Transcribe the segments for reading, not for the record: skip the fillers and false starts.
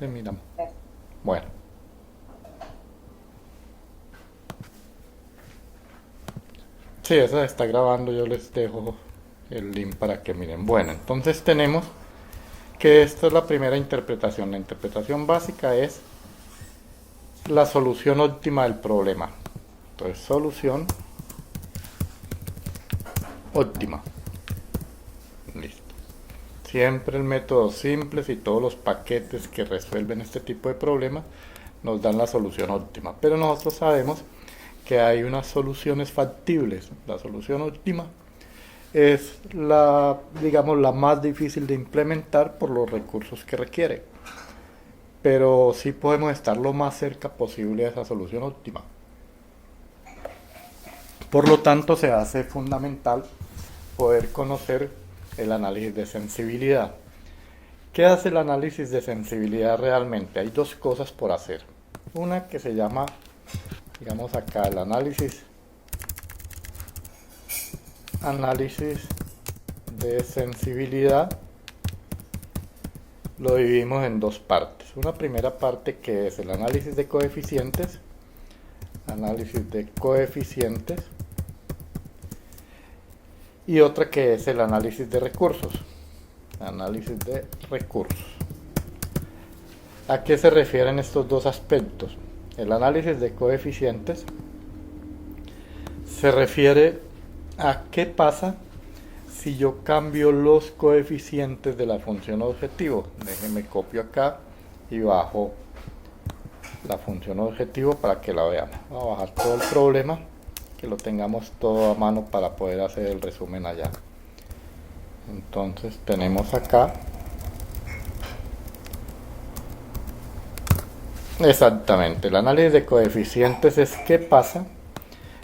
Terminamos. Bueno. Sí, eso se está grabando, yo les dejo el link para que miren. Bueno, entonces tenemos que esta es la primera interpretación. La interpretación básica es la solución óptima del problema. Entonces, solución óptima. Listo. Siempre el método simples y todos los paquetes que resuelven este tipo de problemas nos dan la solución óptima. Pero nosotros sabemos que hay unas soluciones factibles. La solución óptima es la, digamos, la más difícil de implementar por los recursos que requiere. Pero sí podemos estar lo más cerca posible de esa solución óptima. Por lo tanto, se hace fundamental poder conocer el análisis de sensibilidad. ¿Qué hace el análisis de sensibilidad realmente? Hay dos cosas por hacer. Una que se llama, digamos acá, el análisis de sensibilidad. Lo dividimos en dos partes. Una primera parte que es el análisis de coeficientes. Y otra que es el análisis de recursos. ¿A qué se refieren estos dos aspectos? El análisis de coeficientes se refiere a qué pasa si yo cambio los coeficientes de la función objetivo. Déjenme copio acá y bajo la función objetivo para que la veamos. Voy a bajar todo el problema, que lo tengamos todo a mano para poder hacer el resumen allá. Entonces tenemos acá exactamente el análisis de coeficientes. Es qué pasa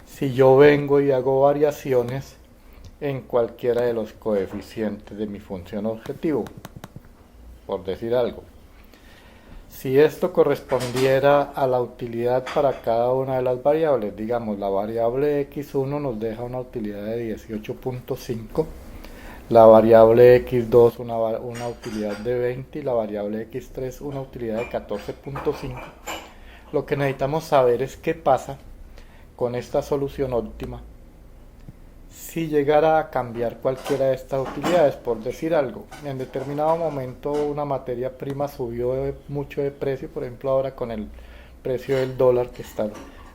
si yo vengo y hago variaciones en cualquiera de los coeficientes de mi función objetivo, por decir algo. Si esto correspondiera a la utilidad para cada una de las variables, digamos la variable x1 nos deja una utilidad de 18.5, la variable x2 una utilidad de 20 y la variable x3 una utilidad de 14.5. Lo que necesitamos saber es qué pasa con esta solución óptima si llegara a cambiar cualquiera de estas utilidades. Por decir algo, en determinado momento una materia prima subió mucho de precio, por ejemplo ahora con el precio del dólar que está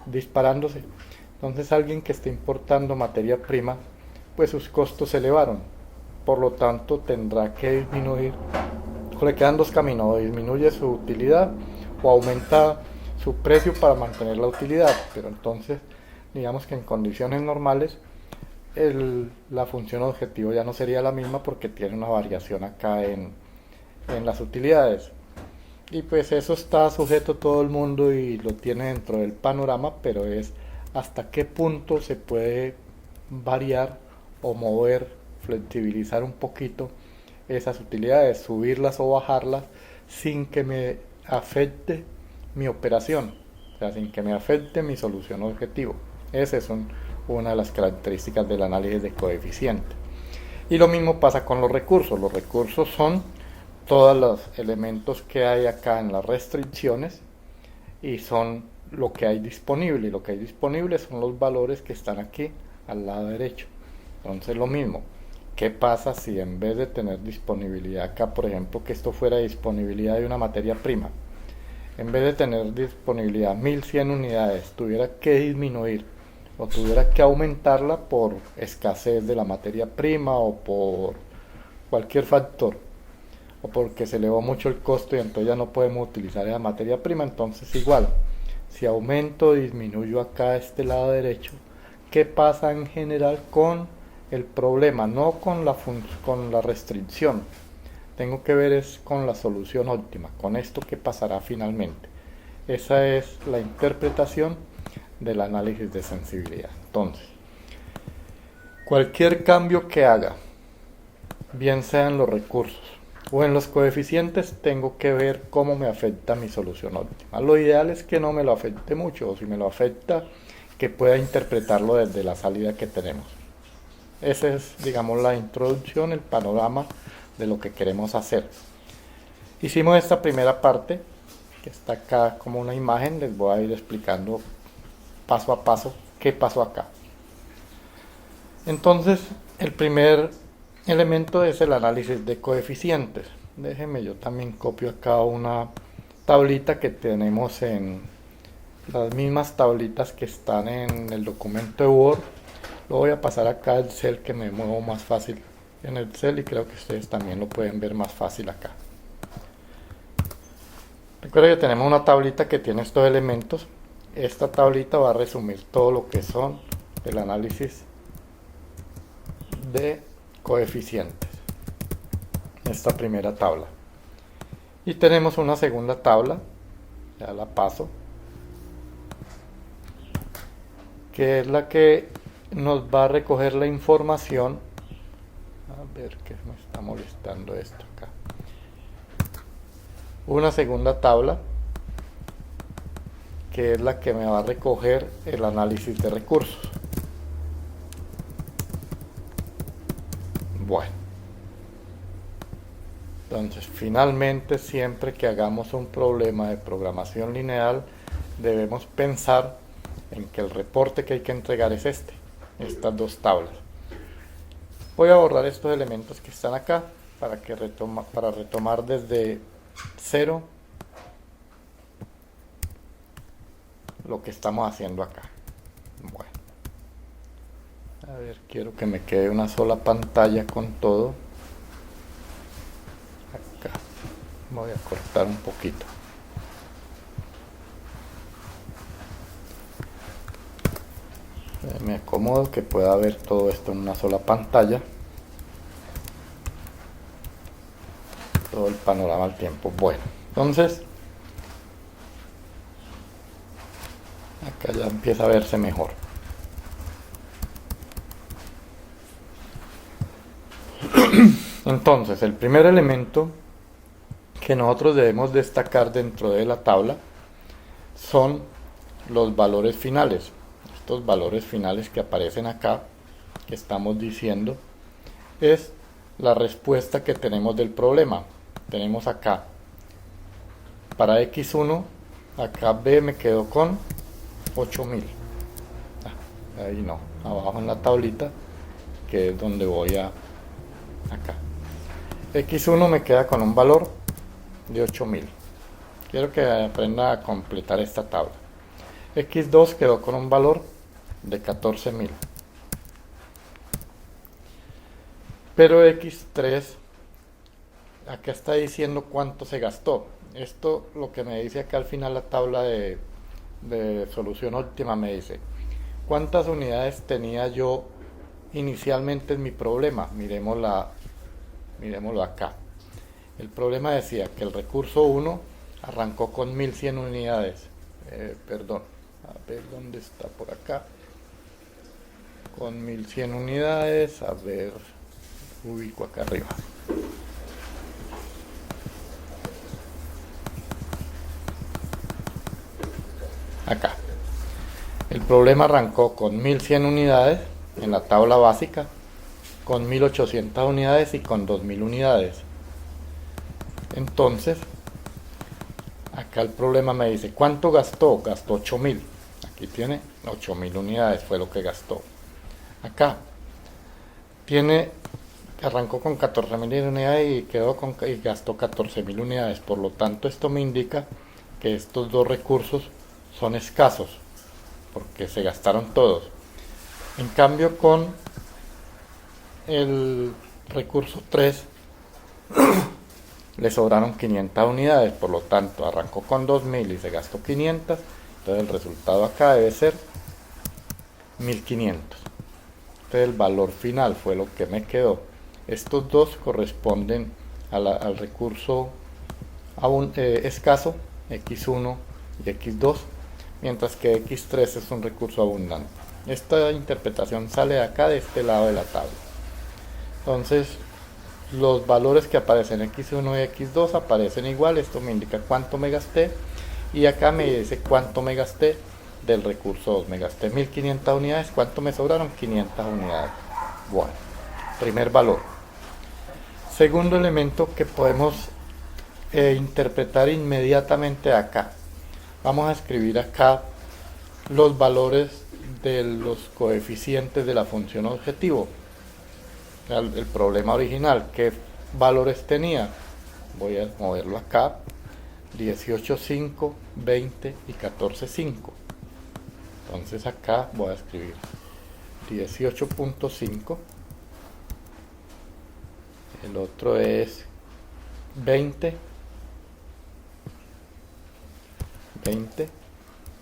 disparándose. Entonces alguien que esté importando materia prima, pues sus costos se elevaron, por lo tanto tendrá que disminuir. Le quedan dos caminos: o disminuye su utilidad o aumenta su precio para mantener la utilidad. Pero entonces digamos que en condiciones normales la función objetivo ya no sería la misma porque tiene una variación acá en las utilidades. Y pues eso está sujeto a todo el mundo y lo tiene dentro del panorama, pero es hasta qué punto se puede variar o mover, flexibilizar un poquito esas utilidades, subirlas o bajarlas sin que me afecte mi operación, o sea, sin que me afecte mi solución objetivo. Ese es una de las características del análisis de coeficiente. Y lo mismo pasa con los recursos. Los recursos son todos los elementos que hay acá en las restricciones y son lo que hay disponible. Y lo que hay disponible son los valores que están aquí al lado derecho. Entonces lo mismo. ¿Qué pasa si en vez de tener disponibilidad acá, por ejemplo, que esto fuera disponibilidad de una materia prima, en vez de tener disponibilidad 1100 unidades, tuviera que disminuir o tuviera que aumentarla por escasez de la materia prima o por cualquier factor, o porque se elevó mucho el costo y entonces ya no podemos utilizar esa materia prima? Entonces igual, si aumento o disminuyo acá a este lado derecho, ¿qué pasa en general con el problema? No con la restricción, tengo que ver es con la solución óptima, con esto que pasará finalmente. Esa es la interpretación del análisis de sensibilidad. Entonces, cualquier cambio que haga, bien sea en los recursos o en los coeficientes, tengo que ver cómo me afecta mi solución óptima. Lo ideal es que no me lo afecte mucho, o si me lo afecta, que pueda interpretarlo desde la salida que tenemos. Esa es, digamos, la introducción, el panorama de lo que queremos hacer. Hicimos esta primera parte que está acá como una imagen, les voy a ir explicando paso a paso qué pasó acá. Entonces, el primer elemento es el análisis de coeficientes. Déjenme, yo también copio acá una tablita que tenemos en las mismas tablitas que están en el documento de Word. Lo voy a pasar acá al Excel, que me muevo más fácil en el Excel, y creo que ustedes también lo pueden ver más fácil acá. Recuerden que tenemos una tablita que tiene estos elementos. Esta tablita va a resumir todo lo que son el análisis de coeficientes, esta primera tabla. Y tenemos una segunda tabla, ya la paso, que es la que nos va a recoger la información. A ver, qué me está molestando esto acá. Una segunda tabla que es la que me va a recoger el análisis de recursos. Bueno, entonces finalmente, siempre que hagamos un problema de programación lineal, debemos pensar en que el reporte que hay que entregar es estas dos tablas. Voy a borrar estos elementos que están acá para retomar desde cero lo que estamos haciendo acá. Bueno, a ver, quiero que me quede una sola pantalla con todo. Acá voy a cortar un poquito. Me acomodo que pueda ver todo esto en una sola pantalla, todo el panorama al tiempo. Bueno, entonces acá ya empieza a verse mejor. Entonces, el primer elemento que nosotros debemos destacar dentro de la tabla son los valores finales. Estos valores finales que aparecen acá, que estamos diciendo, es la respuesta que tenemos del problema. Tenemos acá, para x1, acá b me quedó con 8000. Ahí no, abajo en la tablita, que es donde voy a acá. x1 me queda con un valor de 8000. Quiero que aprenda a completar esta tabla. x2 quedó con un valor de 14000. Pero x3, acá está diciendo cuánto se gastó. Esto lo que me dice acá al final la tabla de solución óptima, me dice cuántas unidades tenía yo inicialmente en mi problema. Miremoslo acá. El problema decía que el recurso 1 arrancó con 1100 unidades. Perdón, a ver dónde está, por acá. Con 1100 unidades, a ver, ubico acá arriba. Acá. El problema arrancó con 1100 unidades en la tabla básica, con 1800 unidades y con 2000 unidades. Entonces, acá el problema me dice, ¿cuánto gastó? Gastó 8000. Aquí tiene 8000 unidades, fue lo que gastó. Acá arrancó con 14000 unidades y gastó 14000 unidades. Por lo tanto, esto me indica que estos dos recursos son escasos, porque se gastaron todos. En cambio, con el recurso 3 le sobraron 500 unidades, por lo tanto arrancó con 2000 y se gastó 500. Entonces el resultado acá debe ser 1500. Entonces el valor final fue lo que me quedó. Estos dos corresponden al recurso escaso, x1 y x2, mientras que x3 es un recurso abundante. Esta interpretación sale de acá, de este lado de la tabla. Entonces los valores que aparecen x1 y x2 aparecen igual. Esto me indica cuánto me gasté, y acá me dice cuánto me gasté del recurso 2. Me gasté 1500 unidades. ¿Cuánto me sobraron? 500 unidades. Bueno, primer valor. Segundo elemento que podemos interpretar inmediatamente acá. Vamos a escribir acá los valores de los coeficientes de la función objetivo. El problema original, ¿qué valores tenía? Voy a moverlo acá: 18,5, 20 y 14,5. Entonces acá voy a escribir 18,5, el otro es 20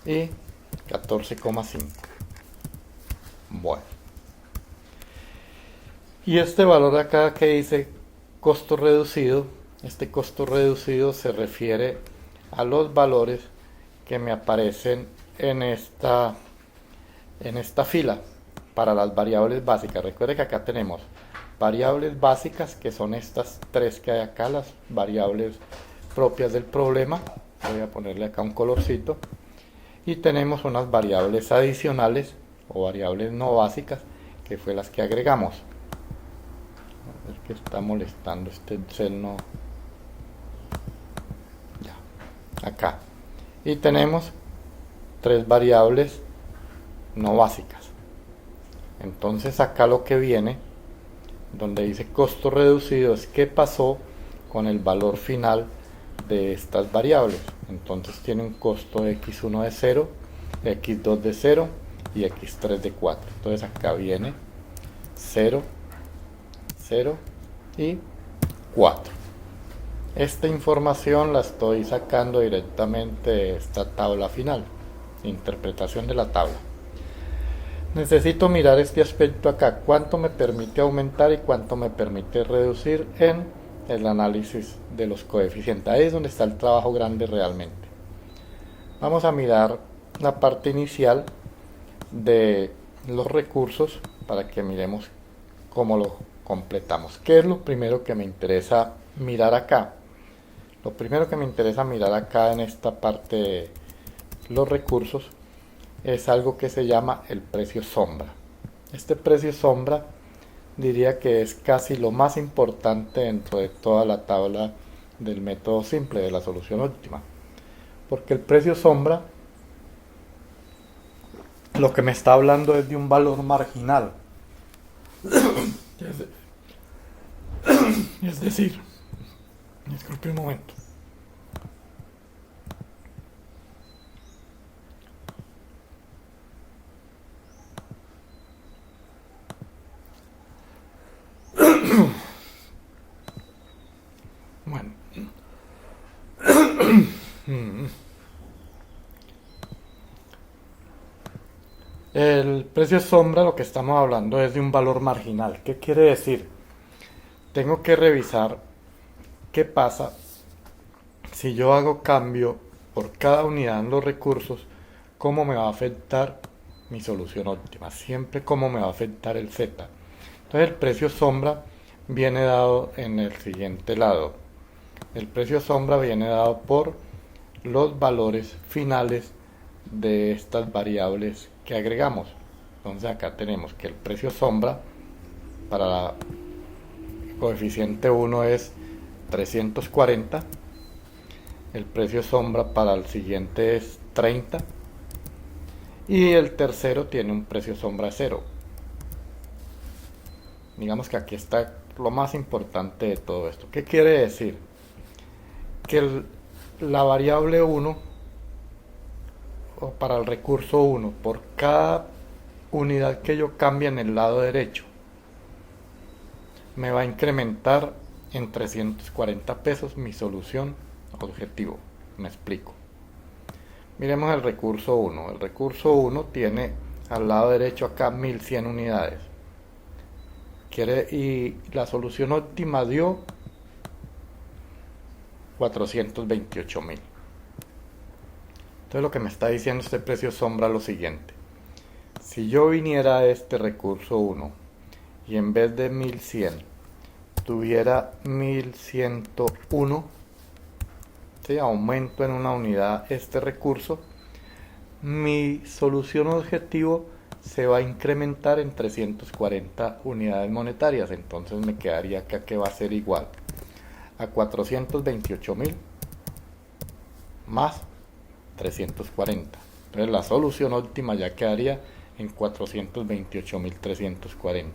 y 14,5. Bueno, y este valor acá que dice costo reducido, este costo reducido se refiere a los valores que me aparecen en esta fila para las variables básicas. Recuerde que acá tenemos variables básicas, que son estas tres que hay acá, las variables propias del problema. Voy a ponerle acá un colorcito. Y tenemos unas variables adicionales o variables no básicas, que fue las que agregamos. A ver qué está molestando este Excel, no. Ya, acá. Y tenemos tres variables no básicas. Entonces acá lo que viene, donde dice costo reducido, es qué pasó con el valor final de estas variables. Entonces tiene un costo x1 de 0, x2 de 0 y x3 de 4. Entonces acá viene 0, 0 y 4. Esta información la estoy sacando directamente de esta tabla final, interpretación de la tabla. Necesito mirar este aspecto acá, cuánto me permite aumentar y cuánto me permite reducir en el análisis de los coeficientes. Ahí es donde está el trabajo grande realmente. Vamos a mirar la parte inicial de los recursos para que miremos cómo lo completamos. ¿Qué es lo primero que me interesa mirar acá? Lo primero que me interesa mirar acá en esta parte de los recursos es algo que se llama el precio sombra. Este precio sombra diría que es casi lo más importante dentro de toda la tabla del método simple de la solución óptima, porque el precio sombra lo que me está hablando es de un valor marginal. Es decir, disculpe un momento. Bueno. El precio sombra, lo que estamos hablando es de un valor marginal. ¿Qué quiere decir? Tengo que revisar qué pasa si yo hago cambio por cada unidad en los recursos, cómo me va a afectar mi solución óptima, siempre cómo me va a afectar el Z. Entonces el precio sombra viene dado en el siguiente lado. El precio sombra viene dado por los valores finales de estas variables que agregamos. Entonces acá tenemos que el precio sombra para el coeficiente 1 es 340, el precio sombra para el siguiente es 30 y el tercero tiene un precio sombra 0. Digamos que aquí está lo más importante de todo esto. ¿Qué quiere decir? Que la variable 1 o para el recurso 1, por cada unidad que yo cambie en el lado derecho, me va a incrementar en 340 pesos mi solución objetivo. Me explico. Miremos el recurso 1. El recurso 1 tiene al lado derecho acá 1100 unidades. Y la solución óptima dio 428.000. Entonces lo que me está diciendo este precio sombra es lo siguiente: si yo viniera a este recurso 1 y en vez de 1100 tuviera 1101, ¿sí? Aumento en una unidad este recurso, mi solución objetivo se va a incrementar en 340 unidades monetarias. Entonces me quedaría acá que va a ser igual a 428.000 más 340. Entonces la solución óptima ya quedaría en 428.340.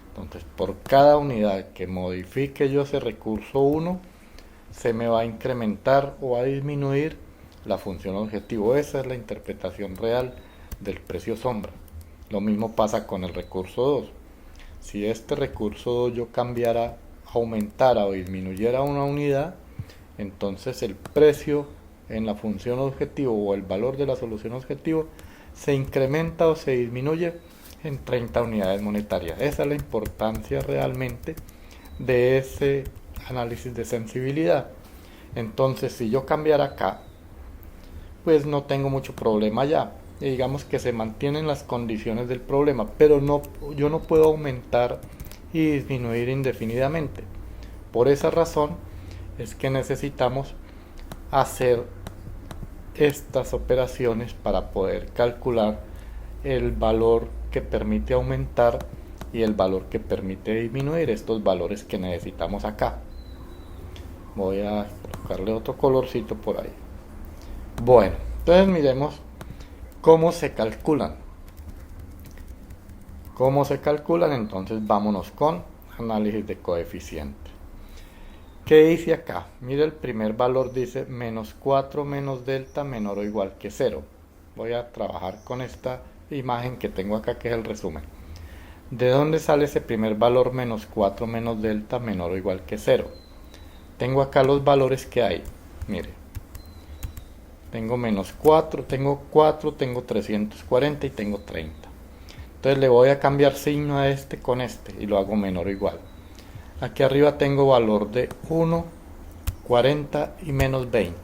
Entonces por cada unidad que modifique yo ese recurso 1, se me va a incrementar o a disminuir la función objetivo. Esa es la interpretación real del precio sombra. Lo mismo pasa con el recurso 2. Si este recurso 2 yo cambiara, aumentara o disminuyera una unidad, entonces el precio en la función objetivo o el valor de la solución objetivo se incrementa o se disminuye en 30 unidades monetarias. Esa es la importancia realmente de ese análisis de sensibilidad. Entonces si yo cambiara acá, pues no tengo mucho problema ya. Y digamos que se mantienen las condiciones del problema, pero yo no puedo aumentar y disminuir indefinidamente. Por esa razón es que necesitamos hacer estas operaciones para poder calcular el valor que permite aumentar y el valor que permite disminuir, estos valores que necesitamos acá. Voy a colocarle otro colorcito por ahí. Bueno, entonces miremos cómo se calculan. Entonces vámonos con análisis de coeficiente. ¿Qué dice acá? Mira, el primer valor dice menos 4 menos delta menor o igual que 0. Voy a trabajar con esta imagen que tengo acá, que es el resumen. ¿De dónde sale ese primer valor menos 4 menos delta menor o igual que 0? Tengo acá los valores que hay. Mire, tengo menos 4, tengo 340 y tengo 30. Entonces le voy a cambiar signo a este con este y lo hago menor o igual. Aquí arriba tengo valor de 1, 40 y menos 20.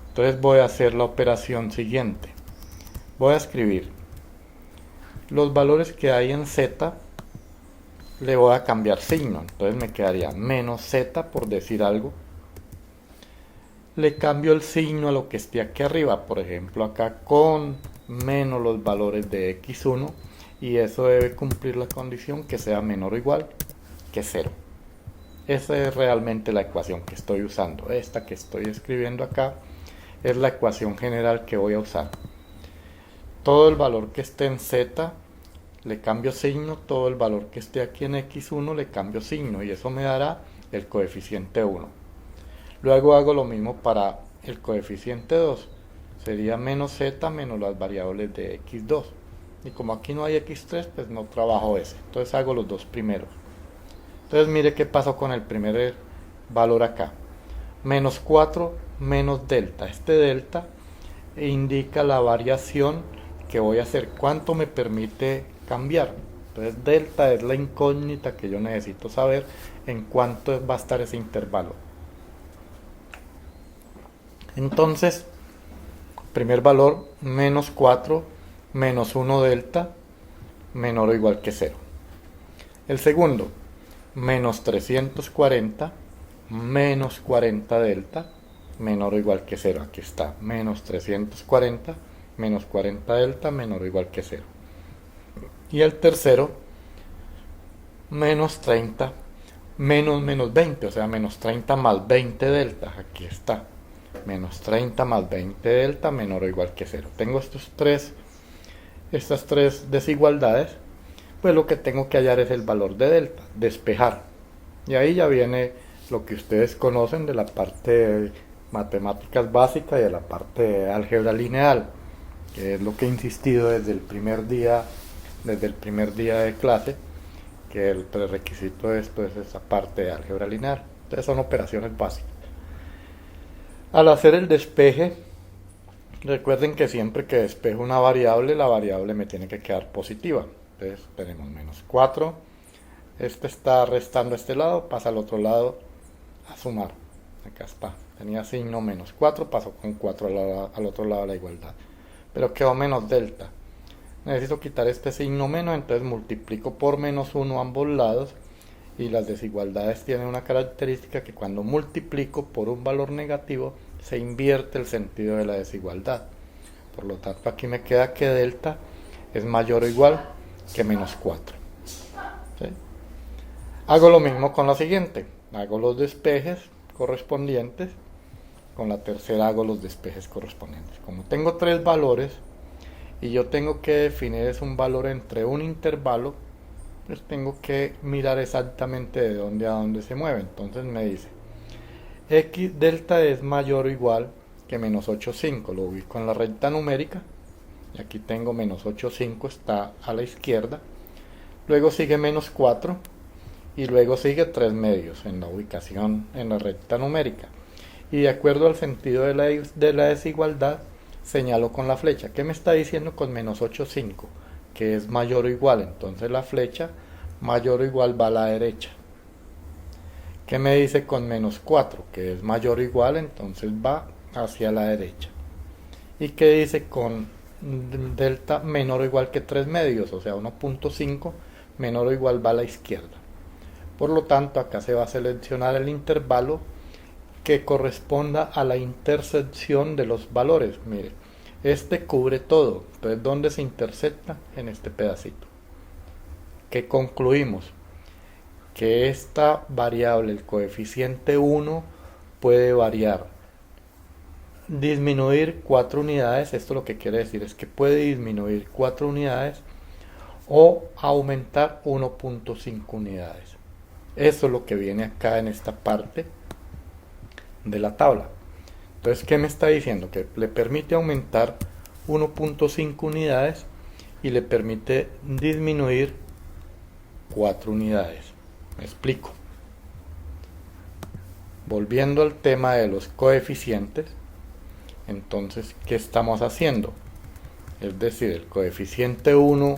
Entonces voy a hacer la operación siguiente. Voy a escribir los valores que hay en Z, le voy a cambiar signo. Entonces me quedaría menos Z, por decir algo. Le cambio el signo a lo que esté aquí arriba, por ejemplo acá con menos los valores de X1, y eso debe cumplir la condición que sea menor o igual que 0. Esa es realmente la ecuación que estoy usando. Esta que estoy escribiendo acá es la ecuación general que voy a usar. Todo el valor que esté en Z le cambio signo, todo el valor que esté aquí en X1 le cambio signo, y eso me dará el coeficiente 1. Luego hago lo mismo para el coeficiente 2. Sería menos Z menos las variables de X2. Y como aquí no hay X3, pues no trabajo ese. Entonces hago los dos primeros. Entonces mire qué pasó con el primer valor acá. Menos 4 menos delta. Este delta indica la variación que voy a hacer. ¿Cuánto me permite cambiar? Entonces delta es la incógnita que yo necesito saber en cuánto va a estar ese intervalo. Entonces, primer valor, menos 4 menos 1 delta menor o igual que 0. El segundo, menos 340 menos 40 delta menor o igual que 0. Aquí está, menos 340 menos 40 delta menor o igual que 0. Y el tercero, menos 30 menos 20, o sea, menos 30 más 20 delta. Aquí está, menos 30 más 20 delta menor o igual que 0. Tengo estas tres desigualdades, pues lo que tengo que hallar es el valor de delta, despejar. Y ahí ya viene lo que ustedes conocen de la parte de matemáticas básicas y de la parte de álgebra lineal, que es lo que he insistido desde el primer día de clase, que el prerequisito de esto es esa parte de álgebra lineal. Entonces son operaciones básicas. Al hacer el despeje, recuerden que siempre que despejo una variable, la variable me tiene que quedar positiva. Entonces tenemos menos 4, este está restando a este lado, pasa al otro lado a sumar. Acá está, tenía signo menos 4, pasó con 4 al otro lado de la igualdad, pero quedó menos delta. Necesito quitar este signo menos, entonces multiplico por menos 1 ambos lados, y las desigualdades tienen una característica que cuando multiplico por un valor negativo se invierte el sentido de la desigualdad. Por lo tanto aquí me queda que delta es mayor o igual que menos 4. ¿Sí? Hago lo mismo con la siguiente. hago los despejes correspondientes, con la tercera hago los despejes correspondientes. Como tengo tres valores y yo tengo que definir es un valor entre un intervalo, pues tengo que mirar exactamente de dónde a dónde se mueve. Entonces me dice x delta es mayor o igual que menos 8,5, lo ubico en la recta numérica y aquí tengo menos 8,5, está a la izquierda, luego sigue menos 4 y luego sigue 3 medios en la ubicación en la recta numérica, y de acuerdo al sentido de la desigualdad señalo con la flecha. ¿Qué me está diciendo con menos 8,5? Que es mayor o igual, entonces la flecha mayor o igual va a la derecha. ¿Qué me dice con menos 4? Que es mayor o igual, entonces va hacia la derecha. ¿Y qué dice con delta menor o igual que 3 medios? O sea, 1,5 menor o igual va a la izquierda. Por lo tanto, acá se va a seleccionar el intervalo que corresponda a la intersección de los valores. Mire, este cubre todo. Entonces, ¿dónde se intersecta? En este pedacito. ¿Qué concluimos? Que esta variable, el coeficiente 1, puede variar, disminuir 4 unidades. Esto lo que quiere decir es que puede disminuir 4 unidades o aumentar 1,5 unidades. Eso es lo que viene acá en esta parte de la tabla. Entonces, ¿qué me está diciendo? Que le permite aumentar 1,5 unidades y le permite disminuir 4 unidades. Me explico. Volviendo al tema de los coeficientes, entonces, ¿qué estamos haciendo? Es decir, el coeficiente 1,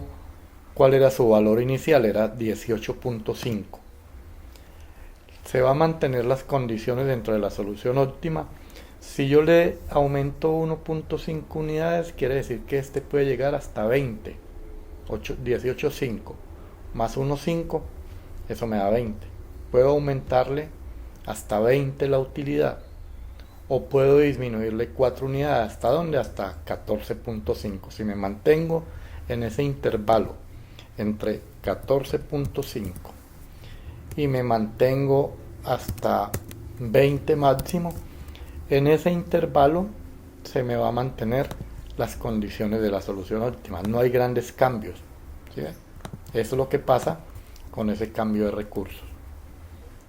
¿cuál era su valor inicial? Era 18,5. Se va a mantener las condiciones dentro de la solución óptima. Si yo le aumento 1,5 unidades, quiere decir que este puede llegar hasta 20. 18,5 más 1,5, eso me da 20. Puedo aumentarle hasta 20 la utilidad, o puedo disminuirle 4 unidades. ¿Hasta dónde? Hasta 14,5. Si me mantengo en ese intervalo entre 14,5 y me mantengo hasta 20 máximo, en ese intervalo se me va a mantener las condiciones de la solución óptima. No hay grandes cambios, ¿sí? Eso es lo que pasa con ese cambio de recursos.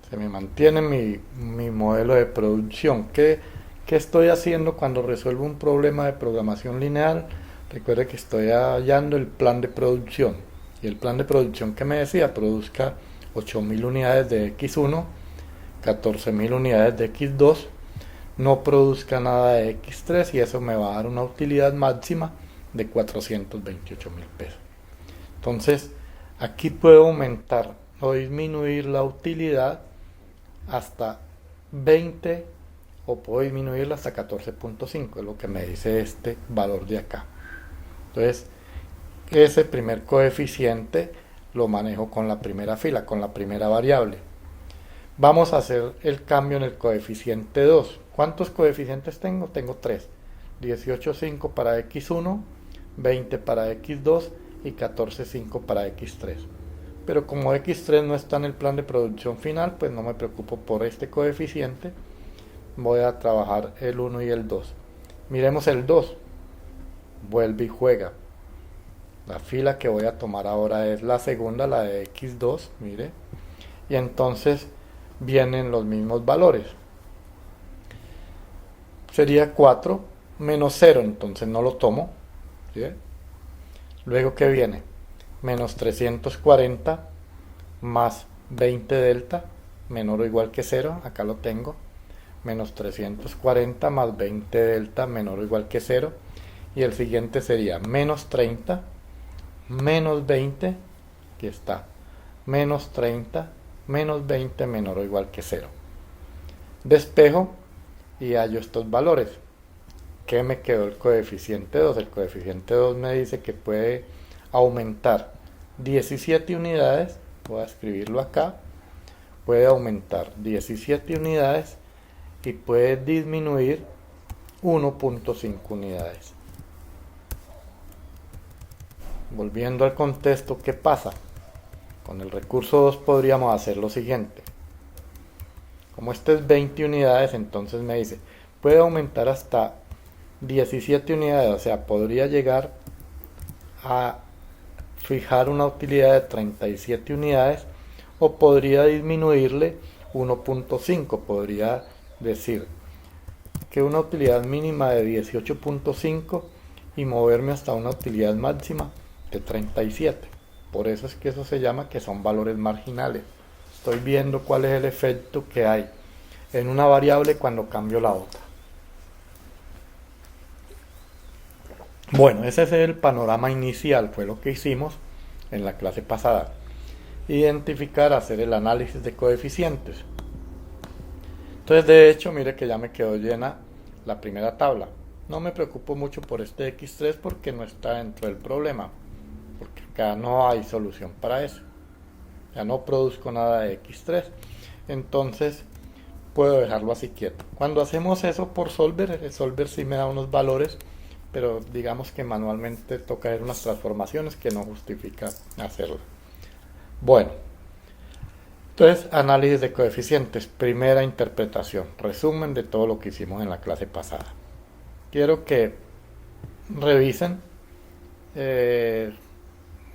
Se me mantiene mi modelo de producción. ¿Qué estoy haciendo cuando resuelvo un problema de programación lineal? Recuerde que estoy hallando el plan de producción. Y el plan de producción que me decía, produzca 8.000 unidades de X1, 14.000 unidades de X2, no produzca nada de X3, y eso me va a dar una utilidad máxima de 428.000 pesos. Entonces, aquí puedo aumentar o disminuir la utilidad hasta 20, o puedo disminuirla hasta 14,5, es lo que me dice este valor de acá. Entonces, ese primer coeficiente lo manejo con la primera fila, con la primera variable. Vamos a hacer el cambio en el coeficiente 2. ¿Cuántos coeficientes tengo? Tengo 3. 18,5 para X1, 20 para X2 y 14,5 para X3. Pero como X3 no está en el plan de producción final, pues no me preocupo por este coeficiente. Voy a trabajar el 1 y el 2. Miremos el 2. Vuelve y juega. La fila que voy a tomar ahora es la segunda, la de X2, mire. Y entonces vienen los mismos valores. Sería 4 menos 0, entonces no lo tomo, ¿sí? Luego, ¿qué viene? Menos 340 más 20 delta, menor o igual que 0, acá lo tengo. Menos 340 más 20 delta, menor o igual que 0. Y el siguiente sería menos 30, menos 20, aquí está, menos 30, menos 20, menor o igual que 0. Despejo y hallo estos valores. ¿Qué me quedó? El coeficiente 2. El coeficiente 2 me dice que puede aumentar 17 unidades, voy a escribirlo acá, puede aumentar 17 unidades y puede disminuir 1,5 unidades. Volviendo al contexto, ¿qué pasa? Con el recurso 2 podríamos hacer lo siguiente. Como este es 20 unidades, entonces me dice, puede aumentar hasta 17 unidades, o sea, podría llegar a fijar una utilidad de 37 unidades o podría disminuirle 1.5, podría decir que una utilidad mínima de 18.5 y moverme hasta una utilidad máxima de 37. Por eso es que eso se llama que son valores marginales. Estoy viendo cuál es el efecto que hay en una variable cuando cambio la otra. Bueno, ese es el panorama inicial, fue lo que hicimos en la clase pasada. Identificar, hacer el análisis de coeficientes. Entonces, de hecho, mire que ya me quedó llena la primera tabla. No me preocupo mucho por este x3 porque no está dentro del problema, porque acá no hay solución para eso. Ya no produzco nada de x3, entonces puedo dejarlo así quieto. Cuando hacemos eso por Solver, el Solver sí me da unos valores, pero digamos que manualmente toca hacer unas transformaciones que no justifica hacerlo. Bueno, entonces análisis de coeficientes, primera interpretación, resumen de todo lo que hicimos en la clase pasada. Quiero que revisen,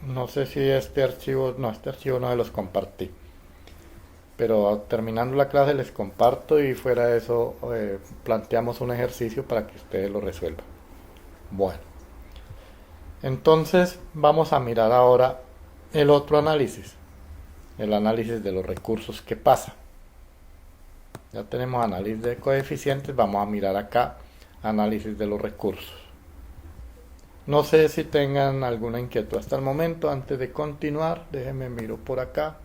no sé si este archivo no se los compartí, pero terminando la clase les comparto y fuera de eso planteamos un ejercicio para que ustedes lo resuelvan. Bueno, entonces vamos a mirar ahora el otro análisis, el análisis de los recursos. ¿Qué pasa? Ya tenemos análisis de coeficientes, vamos a mirar acá análisis de los recursos. No sé si tengan alguna inquietud hasta el momento. Antes de continuar, déjenme miro por acá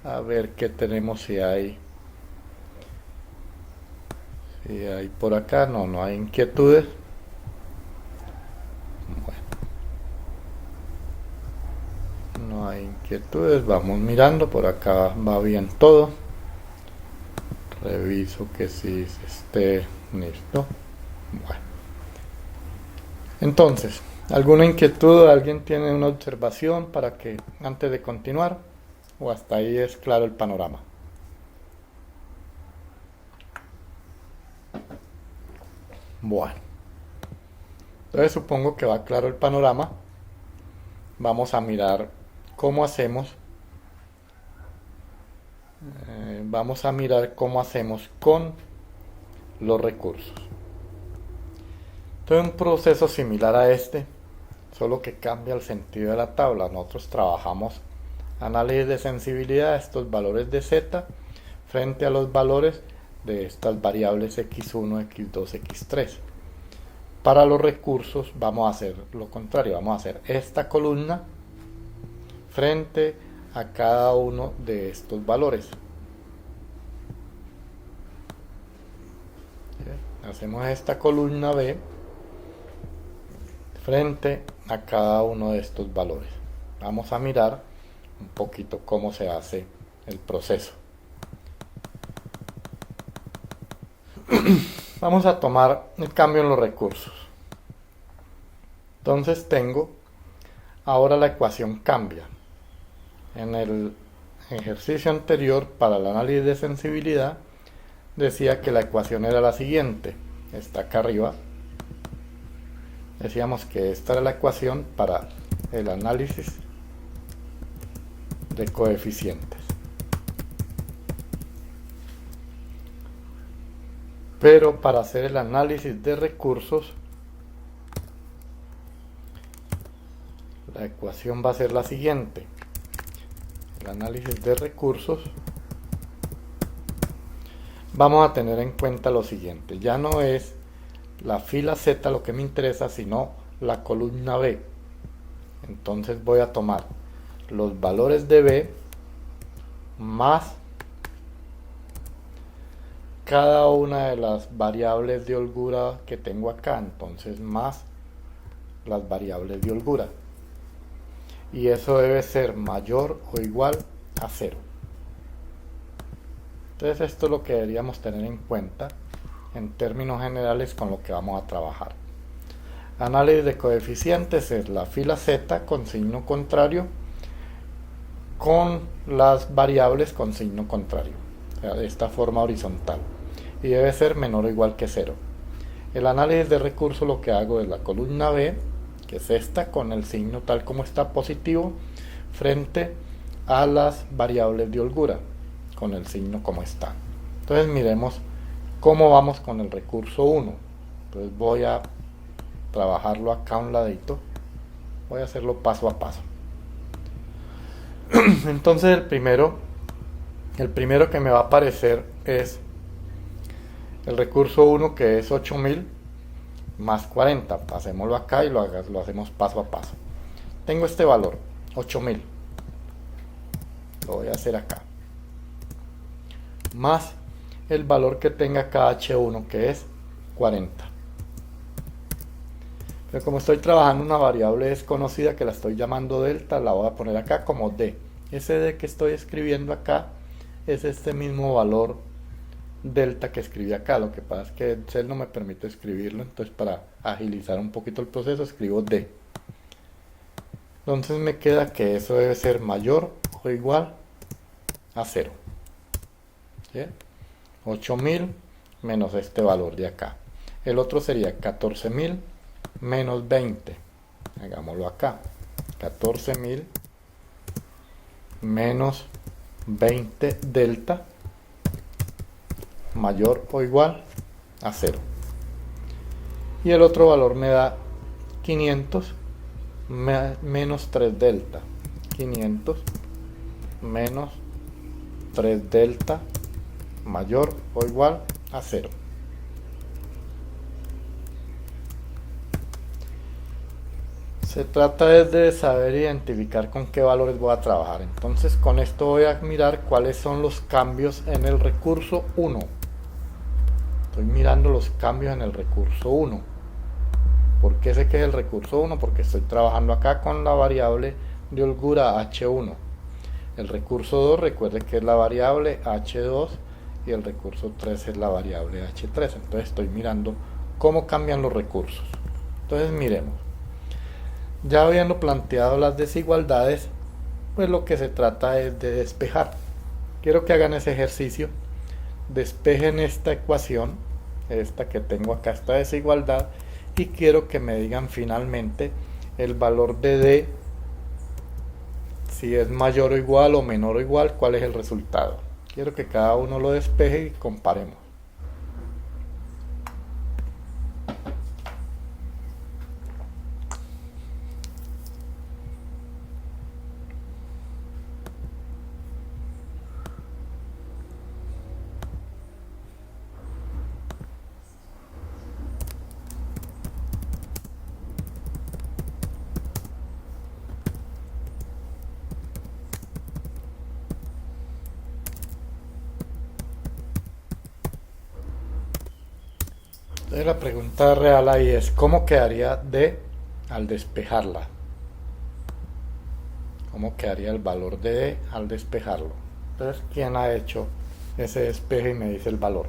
a ver qué tenemos, si hay por acá. No hay inquietudes. Bueno, no hay inquietudes, vamos mirando, por acá va bien todo. Reviso que sí esté listo. Bueno, entonces, ¿alguna inquietud? ¿Alguien tiene una observación para que antes de continuar? ¿O hasta ahí es claro el panorama? Bueno, entonces supongo que va claro el panorama. Vamos a mirar cómo hacemos. Vamos a mirar cómo hacemos con los recursos. Entonces, un proceso similar a este, solo que cambia el sentido de la tabla. Nosotros trabajamos análisis de sensibilidad, estos valores de z frente a los valores de estas variables x1, x2, x3. Para los recursos vamos a hacer lo contrario, vamos a hacer esta columna frente a cada uno de estos valores. Hacemos esta columna B frente a cada uno de estos valores. Vamos a mirar un poquito cómo se hace el proceso. Vamos a tomar el cambio en los recursos. Entonces tengo, ahora la ecuación cambia. En el ejercicio anterior para el análisis de sensibilidad decía que la ecuación era la siguiente, está acá arriba. Decíamos que esta era la ecuación para el análisis de coeficientes. Pero para hacer el análisis de recursos, la ecuación va a ser la siguiente. El análisis de recursos, vamos a tener en cuenta lo siguiente. Ya no es la fila Z lo que me interesa, sino la columna B. Entonces voy a tomar los valores de B más cada una de las variables de holgura que tengo acá, entonces más las variables de holgura, y eso debe ser mayor o igual a 0. Entonces esto es lo que deberíamos tener en cuenta en términos generales con lo que vamos a trabajar. Análisis de coeficientes es la fila Z con signo contrario con las variables con signo contrario. o sea, de esta forma horizontal, y debe ser menor o igual que 0. El análisis de recurso lo que hago es la columna B, que es esta, con el signo tal como está positivo, frente a las variables de holgura, con el signo como está. Entonces miremos cómo vamos con el recurso 1. Entonces voy a trabajarlo acá a un ladito, voy a hacerlo paso a paso. Entonces el primero que me va a aparecer es el recurso 1, que es 8000 más 40. Pasémoslo acá y lo hacemos paso a paso. Tengo este valor, 8000. Lo voy a hacer acá. Más el valor que tenga acá H1, que es 40. Pero como estoy trabajando una variable desconocida que la estoy llamando delta, la voy a poner acá como D. Ese D que estoy escribiendo acá es este mismo valor delta que escribí acá. Lo que pasa es que Excel no me permite escribirlo, entonces para agilizar un poquito el proceso escribo D. Entonces me queda que eso debe ser mayor o igual a 0. ¿Sí? 8000 menos este valor de acá. El otro sería 14000 menos 20. Hagámoslo acá. 14000 menos 20 delta mayor o igual a 0. Y el otro valor me da 500 menos 3 delta. 500 menos 3 delta mayor o igual a 0. Se trata de saber identificar con qué valores voy a trabajar. Entonces con esto voy a mirar cuáles son los cambios en el recurso 1. Estoy mirando los cambios en el recurso 1. ¿Por qué sé que es el recurso 1? Porque estoy trabajando acá con la variable de holgura H1. El recurso 2, recuerde que es la variable H2, y el recurso 3 es la variable H3. Entonces estoy mirando cómo cambian los recursos. Entonces miremos. Ya habiendo planteado las desigualdades, pues lo que se trata es de despejar. Quiero que hagan ese ejercicio. Despejen esta ecuación, esta que tengo acá, esta desigualdad, y quiero que me digan finalmente el valor de D, si es mayor o igual o menor o igual, cuál es el resultado. Quiero que cada uno lo despeje y comparemos. Entonces la pregunta real ahí es, ¿cómo quedaría D al despejarla? ¿Cómo quedaría el valor de D al despejarlo? Entonces, ¿quién ha hecho ese despeje y me dice el valor?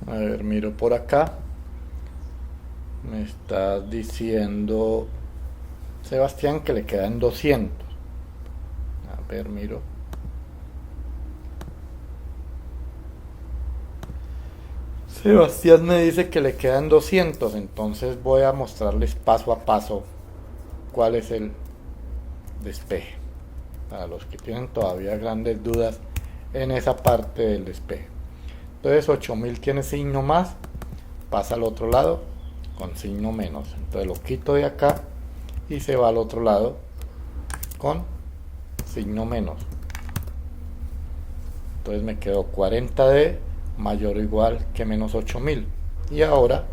A ver, miro por acá. Me está diciendo Sebastián que le quedan 200. A ver, miro. Sebastián me dice que le quedan 200, entonces voy a mostrarles paso a paso cuál es el despeje, para los que tienen todavía grandes dudas en esa parte del despeje. Entonces 8000 tiene signo más, pasa al otro lado con signo menos, entonces lo quito de acá y se va al otro lado con signo menos. Entonces me quedó 40D mayor o igual que menos 8000. Y ahora,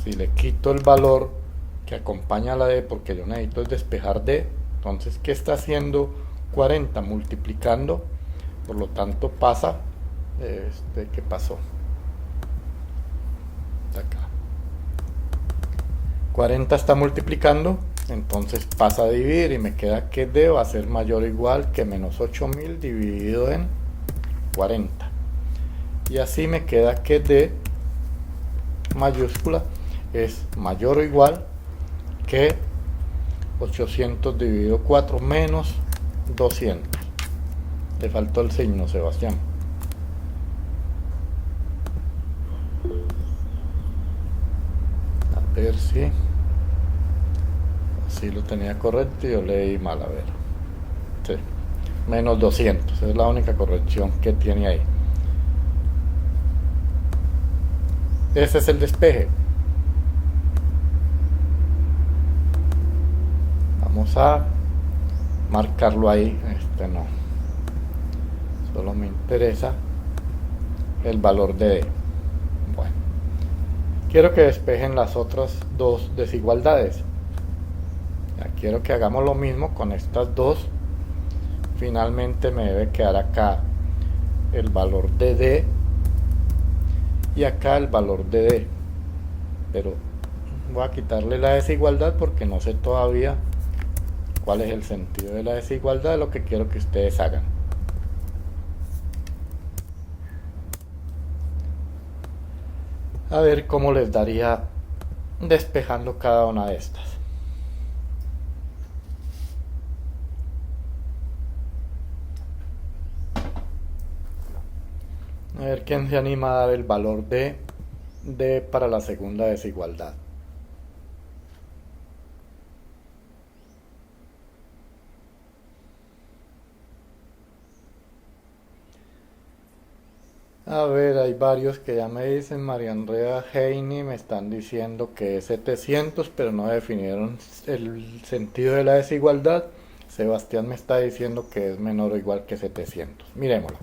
si le quito el valor que acompaña a la D, porque yo necesito es despejar D, entonces ¿qué está haciendo 40? Multiplicando, por lo tanto pasa, ¿qué pasó? Acá. 40 está multiplicando, entonces pasa a dividir y me queda que D va a ser mayor o igual que menos 8000 dividido en 40. Y así me queda que D mayúscula es mayor o igual que 800 dividido 4 menos 200. Te faltó el signo, Sebastián. A ver si lo tenía correcto y yo leí mal. A ver, sí, menos 200 es la única corrección que tiene ahí. Ese es el despeje. Vamos a marcarlo ahí. No, solo me interesa el valor de D. Bueno, quiero que despejen las otras dos desigualdades. Ya quiero que hagamos lo mismo con estas dos. Finalmente me debe quedar acá el valor de D y acá el valor de D, pero voy a quitarle la desigualdad porque no sé todavía cuál es el sentido de la desigualdad de lo que quiero que ustedes hagan. A ver cómo les daría despejando cada una de estas. A ver quién se anima a dar el valor de D para la segunda desigualdad. A ver, hay varios que ya me dicen. María Andrea Heini me están diciendo que es 700, pero no definieron el sentido de la desigualdad. Sebastián me está diciendo que es menor o igual que 700. Miremoslo.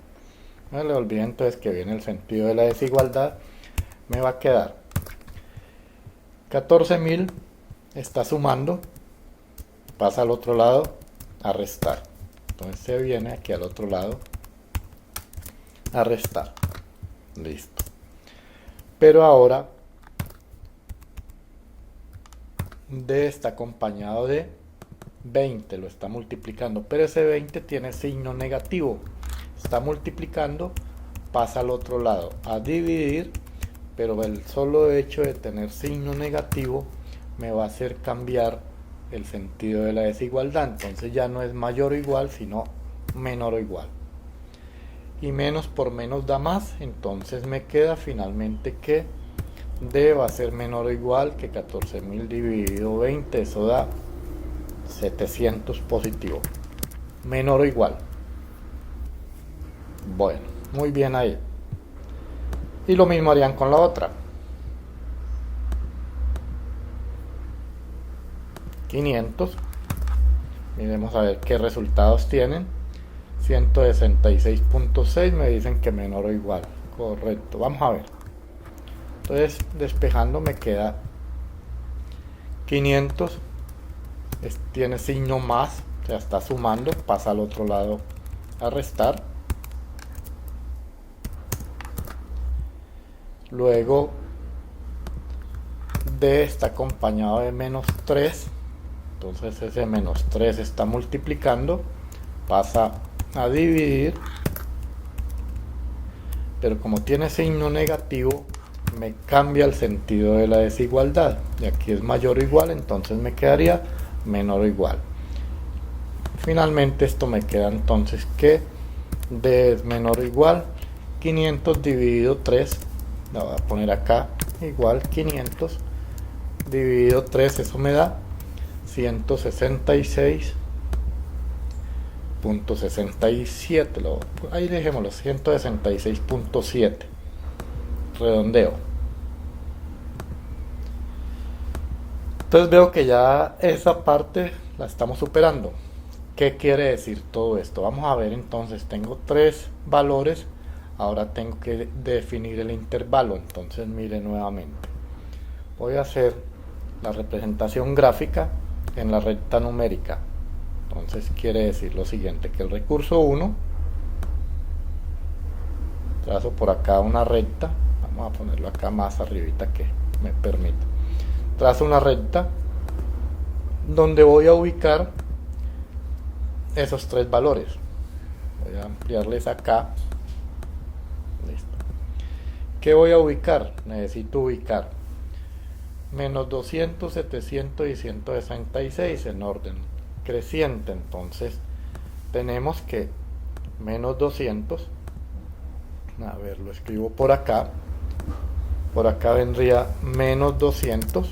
No le olviden entonces que viene el sentido de la desigualdad. Me va a quedar 14.000, está sumando, pasa al otro lado a restar. Entonces se viene aquí al otro lado a restar. Listo. Pero ahora D está acompañado de 20, lo está multiplicando, pero ese 20 tiene signo negativo. Está multiplicando, pasa al otro lado a dividir, pero el solo hecho de tener signo negativo me va a hacer cambiar el sentido de la desigualdad. Entonces ya no es mayor o igual, sino menor o igual. Y menos por menos da más, entonces me queda finalmente que D va a ser menor o igual que 14.000 dividido 20, eso da 700 positivo. Menor o igual. Bueno, muy bien ahí. Y lo mismo harían con la otra. 500. Miremos a ver qué resultados tienen. 166.6 me dicen que menor o igual. Correcto, vamos a ver. Entonces, despejando me queda 500. Tiene signo más, o sea, está sumando, pasa al otro lado a restar. Luego D está acompañado de menos 3, entonces ese menos 3 está multiplicando, pasa a dividir, pero como tiene signo negativo me cambia el sentido de la desigualdad, y aquí es mayor o igual, entonces me quedaría menor o igual. Finalmente esto me queda entonces que D es menor o igual 500 dividido 3, la voy a poner acá, igual 500 dividido 3, eso me da 166.67, ahí dejémoslo, 166.7, redondeo. Entonces veo que ya esa parte la estamos superando. ¿Qué quiere decir todo esto? Vamos a ver entonces, tengo tres valores, ahora tengo que definir el intervalo. Entonces mire nuevamente, voy a hacer la representación gráfica en la recta numérica. Entonces quiere decir lo siguiente, que el recurso 1, trazo por acá una recta, vamos a ponerlo acá más arribita que me permita, trazo una recta donde voy a ubicar esos tres valores. Voy a ampliarles acá. Listo. ¿Qué voy a ubicar? Necesito ubicar menos 200, 700 y 166 en orden creciente. Entonces tenemos que menos 200, a ver, lo escribo por acá vendría menos 200,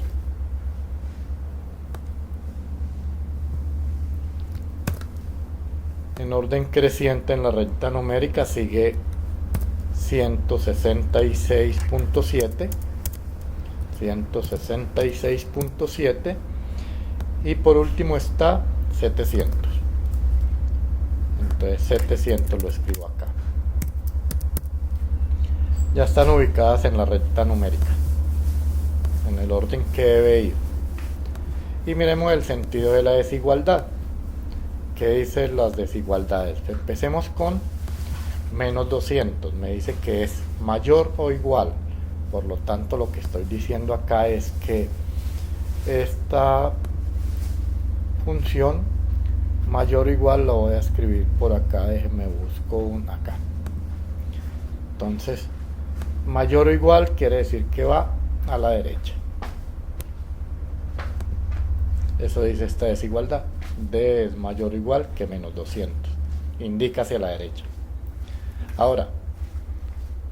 en orden creciente en la recta numérica sigue 166.7, 166.7 y por último está 700. Entonces 700 lo escribo acá. Ya están ubicadas en la recta numérica, en el orden que debe ir. Y miremos el sentido de la desigualdad. ¿Qué dicen las desigualdades? Empecemos con menos 200. Me dice que es mayor o igual. Por lo tanto, lo que estoy diciendo acá es que esta función mayor o igual lo voy a escribir por acá. Déjenme busco un acá. Entonces, mayor o igual quiere decir que va a la derecha. Eso dice esta desigualdad. D es mayor o igual que menos 200. Indica hacia la derecha. Ahora,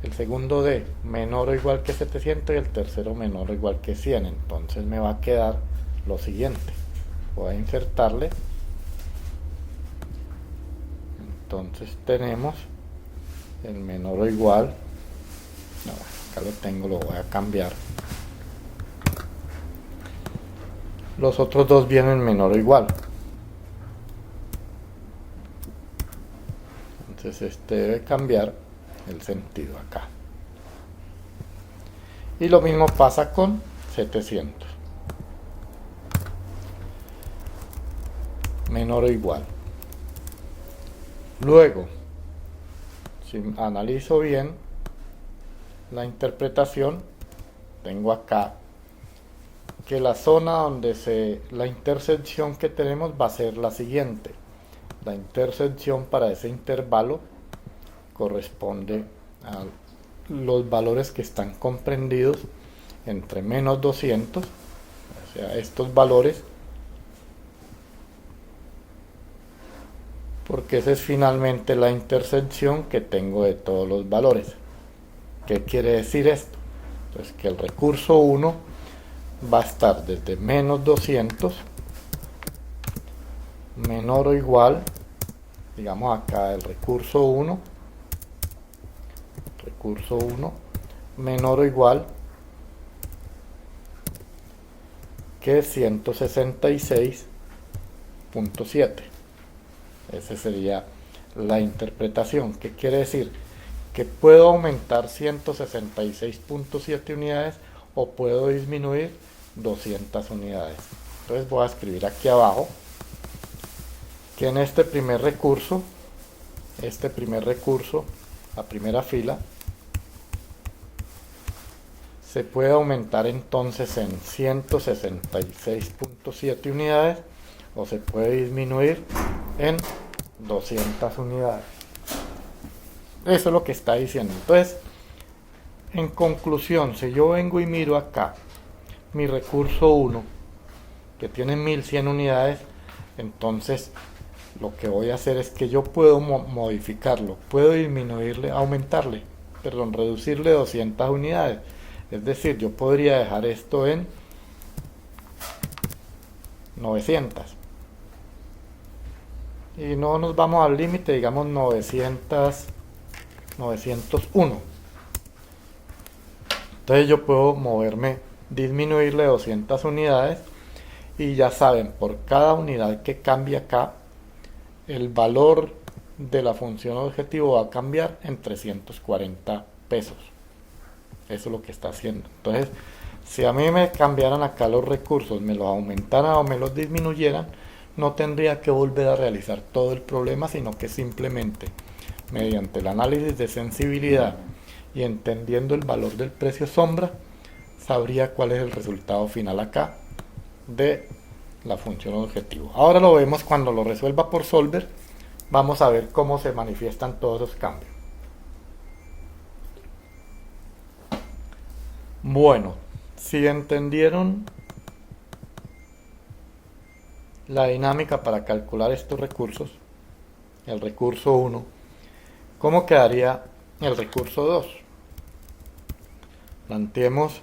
el segundo D menor o igual que 700 y el tercero menor o igual que 100. Entonces me va a quedar lo siguiente. Voy a insertarle. Entonces tenemos el menor o igual. No, acá lo tengo, lo voy a cambiar. Los otros dos vienen menor o igual. Entonces este debe cambiar el sentido acá. Y lo mismo pasa con 700. Menor o igual. Luego, si analizo bien la interpretación, tengo acá que la zona donde la intersección que tenemos va a ser la siguiente. La intersección para ese intervalo corresponde a los valores que están comprendidos entre menos 200, o sea, estos valores, porque esa es finalmente la intersección que tengo de todos los valores. ¿Qué quiere decir esto? Pues que el recurso 1 va a estar desde menos 200 menor o igual, digamos acá el recurso 1 menor o igual que 166.7. Esa sería la interpretación. ¿Qué quiere decir? Que puedo aumentar 166.7 unidades o puedo disminuir 200 unidades. Entonces voy a escribir aquí abajo que en este primer recurso, la primera fila, se puede aumentar entonces en 166.7 unidades o se puede disminuir en 200 unidades. Eso es lo que está diciendo. Entonces, en conclusión, si yo vengo y miro acá mi recurso 1, que tiene 1100 unidades, entonces lo que voy a hacer es que yo puedo modificarlo, puedo reducirle 200 unidades. Es decir, yo podría dejar esto en 900. Y no nos vamos al límite, digamos 901. Entonces yo puedo disminuirle 200 unidades y ya saben, por cada unidad que cambie acá, el valor de la función objetivo va a cambiar en 340 pesos. Eso es lo que está haciendo. Entonces, si a mí me cambiaran acá los recursos, me los aumentaran o me los disminuyeran, no tendría que volver a realizar todo el problema, sino que simplemente mediante el análisis de sensibilidad y entendiendo el valor del precio sombra, sabría cuál es el resultado final acá de la función objetivo. Ahora lo vemos cuando lo resuelva por Solver. Vamos a ver cómo se manifiestan todos esos cambios. Bueno, Si entendieron la dinámica para calcular estos recursos, el recurso 1, ¿cómo quedaría el recurso 2? Planteemos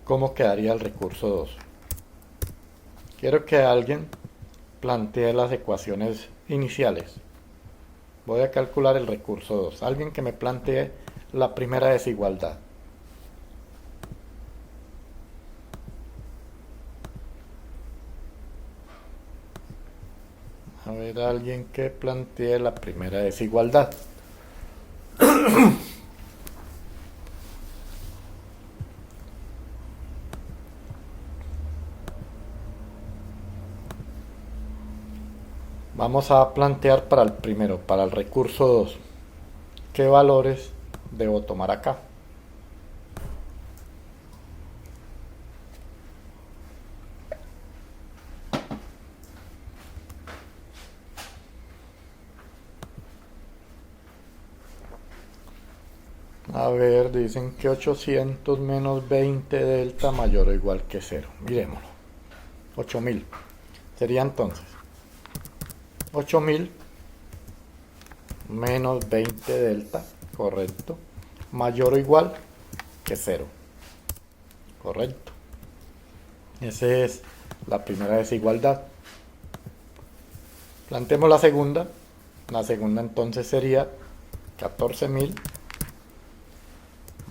cómo quedaría el recurso 2. Quiero que alguien plantee las ecuaciones iniciales. Voy a calcular el recurso 2. Alguien que me plantee la primera desigualdad. A ver, alguien que plantee la primera desigualdad. Vamos a plantear para el primero, para el recurso 2, ¿qué valores debo tomar acá? A ver, dicen que 800 menos 20 delta mayor o igual que 0. Miremoslo. 8000. Sería entonces 8000 menos 20 delta, correcto, mayor o igual que 0. Correcto. Esa es la primera desigualdad. Planteemos la segunda. La segunda entonces sería 14000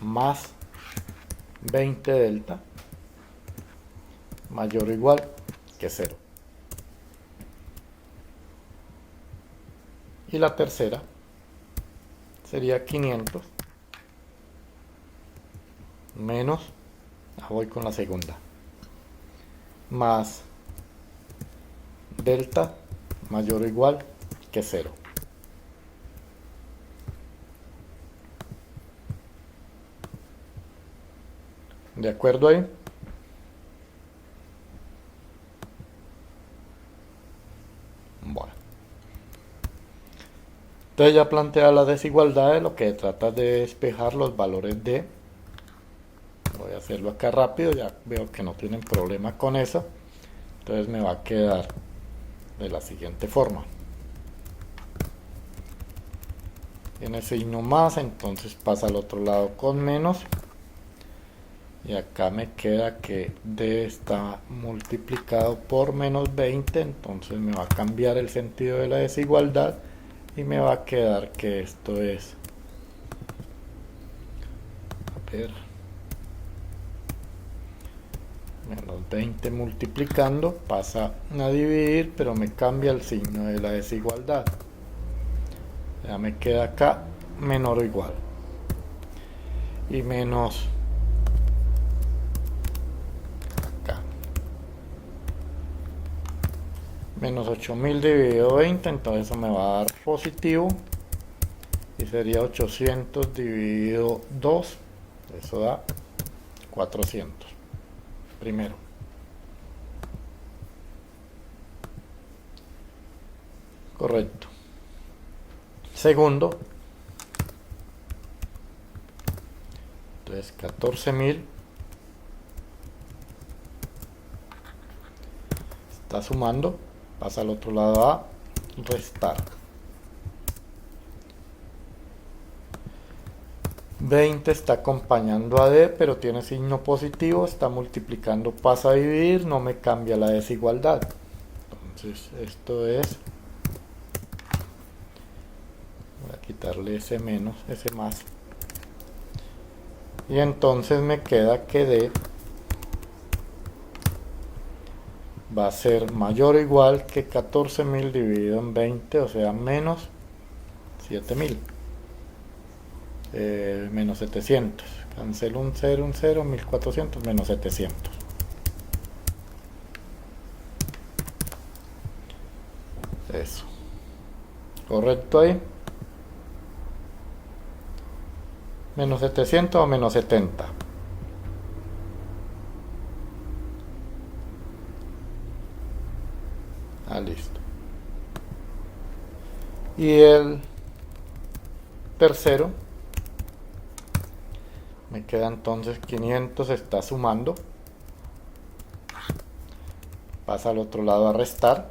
más 20 delta mayor o igual que 0. Y la tercera sería 500 menos, voy con la segunda, más delta mayor o igual que 0. ¿De acuerdo ahí? Bueno. Entonces ya plantea la desigualdad, de lo que trata de despejar los valores de... Voy a hacerlo acá rápido, ya veo que no tienen problema con eso. Entonces me va a quedar de la siguiente forma. Tiene signo más, entonces pasa al otro lado con menos. Y acá me queda que D está multiplicado por menos 20, entonces me va a cambiar el sentido de la desigualdad y me va a quedar que esto es, a ver, menos 20 multiplicando, pasa a dividir, pero me cambia el signo de la desigualdad. Ya me queda acá menor o igual. Y menos menos 8000 dividido 20, entonces eso me va a dar positivo y sería 800 dividido 2, eso da 400 primero. Correcto. Segundo, entonces 14000 está sumando, pasa al otro lado a restar. 20 está acompañando a D, pero tiene signo positivo, está multiplicando, pasa a dividir, no me cambia la desigualdad. Entonces esto es, voy a quitarle ese menos, ese más. Y entonces me queda que D va a ser mayor o igual que 14000 dividido en 20, o sea, menos 7000. Menos 700. Cancelo un 0, 1400 menos 700. Eso. ¿Correcto ahí? Menos 700 o menos 70. Listo. Y el tercero Me queda entonces 500, está sumando. Pasa al otro lado a restar.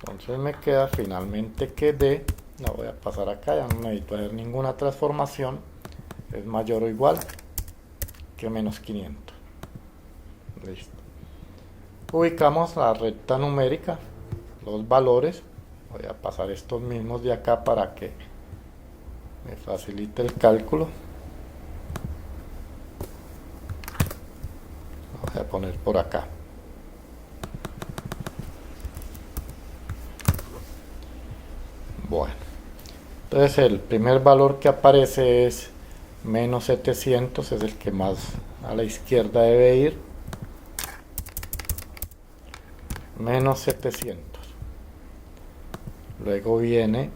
Entonces me queda finalmente que D, la voy a pasar acá, ya no necesito hacer ninguna transformación, es mayor o igual que menos 500. Listo. Ubicamos la recta numérica, los valores. Voy a pasar estos mismos de acá para que me facilite el cálculo. Voy a poner por acá. Bueno, entonces el primer valor que aparece es menos 700, es el que más a la izquierda debe ir. Menos 700. Luego viene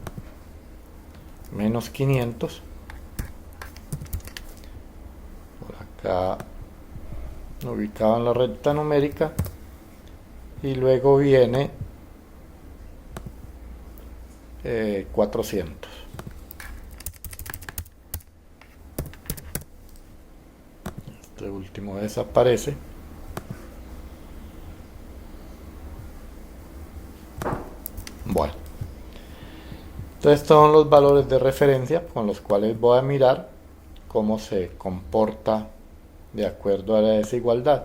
menos 500. Por acá, ubicado en la recta numérica. Y luego viene 400. Este último desaparece. Bueno, entonces estos son los valores de referencia con los cuales voy a mirar cómo se comporta de acuerdo a la desigualdad.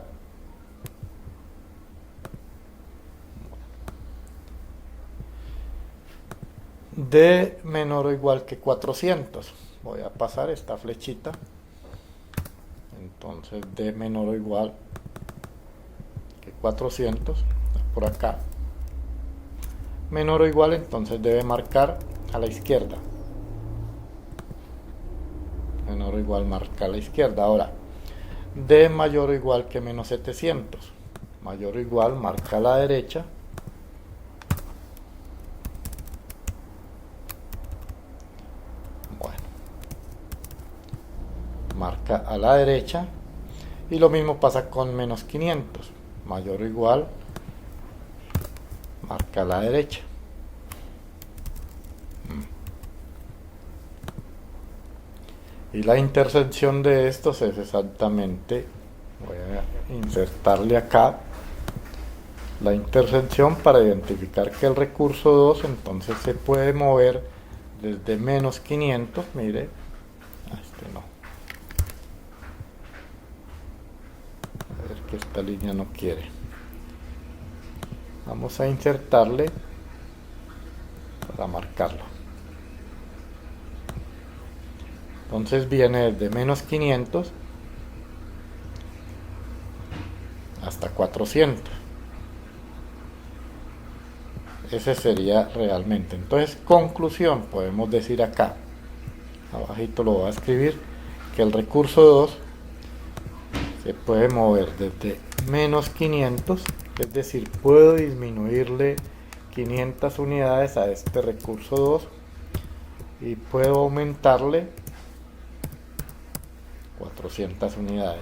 D menor o igual que 400. Voy a pasar esta flechita. Entonces D menor o igual que 400. Por acá. Menor o igual, entonces debe marcar a la izquierda. Menor o igual marca a la izquierda. Ahora, D mayor o igual que menos 700. Mayor o igual marca a la derecha. Bueno, marca a la derecha. Y lo mismo pasa con menos 500. Mayor o igual marca a la derecha. Y la intersección de estos es exactamente, voy a insertarle acá la intersección para identificar que el recurso 2 entonces se puede mover desde menos 500, mire, este no, a ver que esta línea no quiere, vamos a insertarle para marcarlo. Entonces viene desde menos 500 hasta 400. Ese sería realmente. Entonces, conclusión, podemos decir acá, abajito lo voy a escribir, que el recurso 2 se puede mover desde menos 500, es decir, puedo disminuirle 500 unidades a este recurso 2 y puedo aumentarle 400 unidades.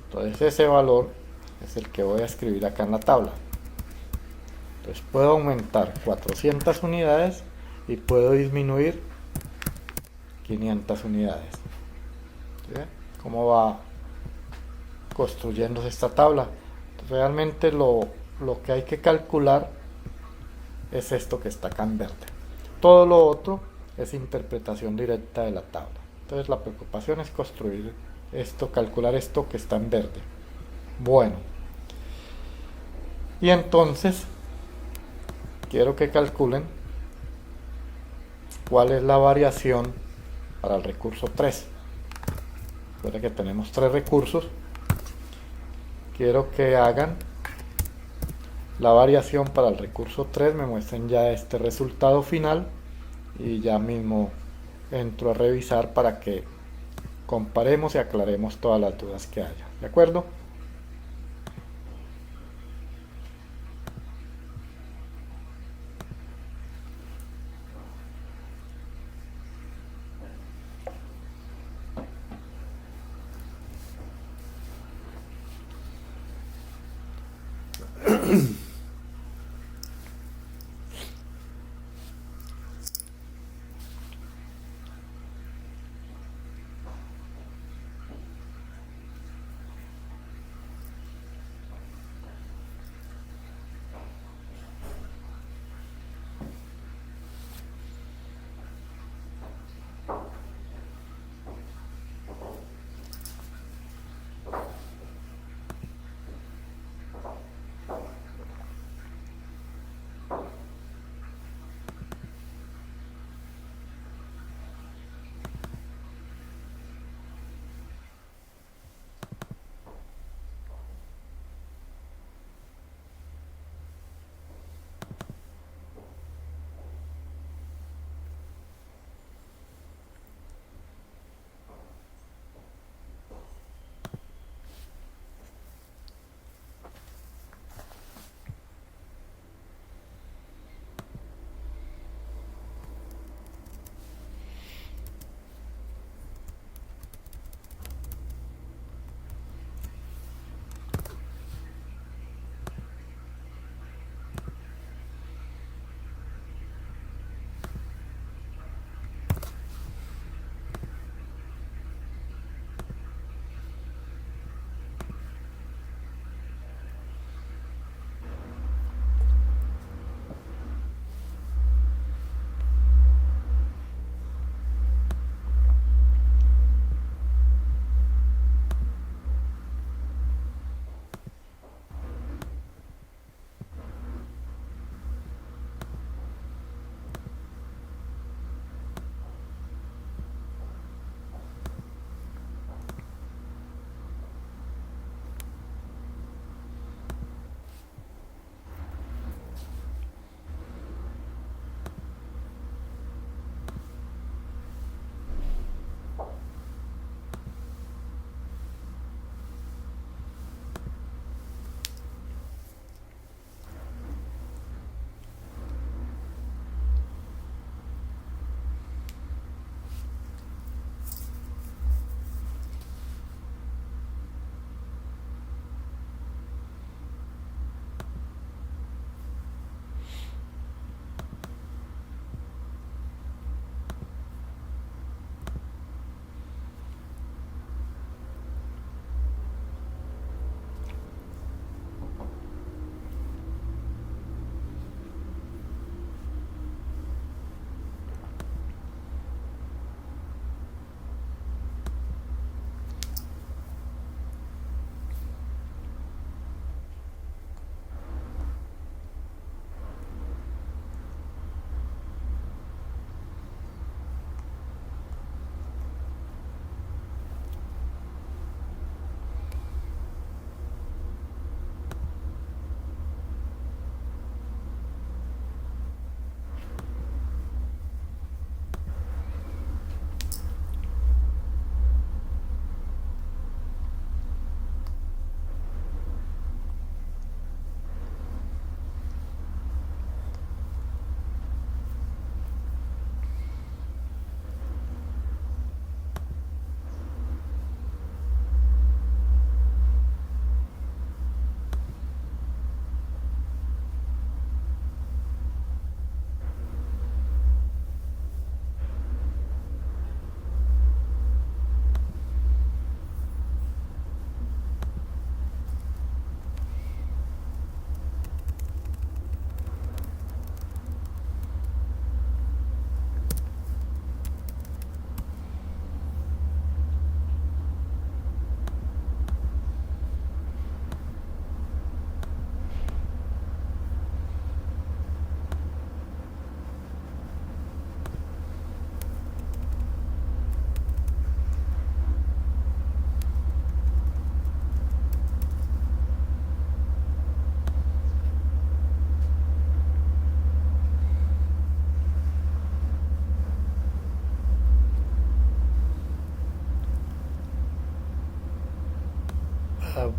Entonces ese valor es el que voy a escribir acá en la tabla. Entonces puedo aumentar 400 unidades y puedo disminuir 500 unidades. ¿Sí? ¿Cómo va construyéndose esta tabla? Realmente lo que hay que calcular es esto que está acá en verde. Todo lo otro es interpretación directa de la tabla. Entonces la preocupación es construir esto, calcular esto que está en verde. Bueno, y entonces quiero que calculen cuál es la variación para el recurso 3. Recuerden que tenemos 3 recursos. Quiero que hagan la variación para el recurso 3, me muestren ya este resultado final y ya mismo entro a revisar para que comparemos y aclaremos todas las dudas que haya. ¿De acuerdo?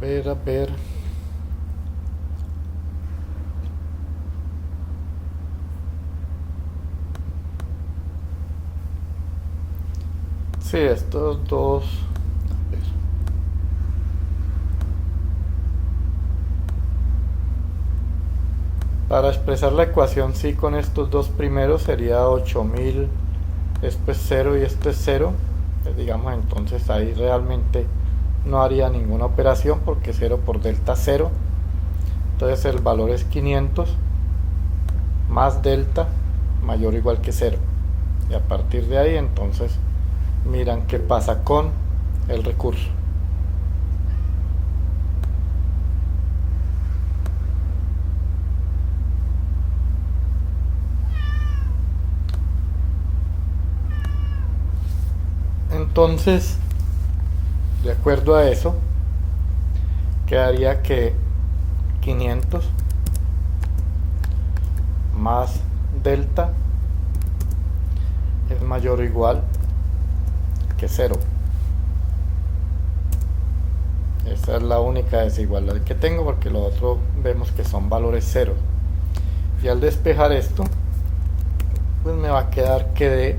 A ver. Sí, estos dos. A ver. Para expresar la ecuación sí con estos dos primeros sería 8000, esto es 0 y esto es 0. Digamos entonces ahí realmente no haría ninguna operación porque 0 por delta 0. Entonces el valor es 500 más delta mayor o igual que 0. Y a partir de ahí entonces miran qué pasa con el recurso. Entonces, de acuerdo a eso, quedaría que 500 más delta es mayor o igual que 0. Esa es la única desigualdad que tengo porque lo otro vemos que son valores 0. Y al despejar esto, pues me va a quedar que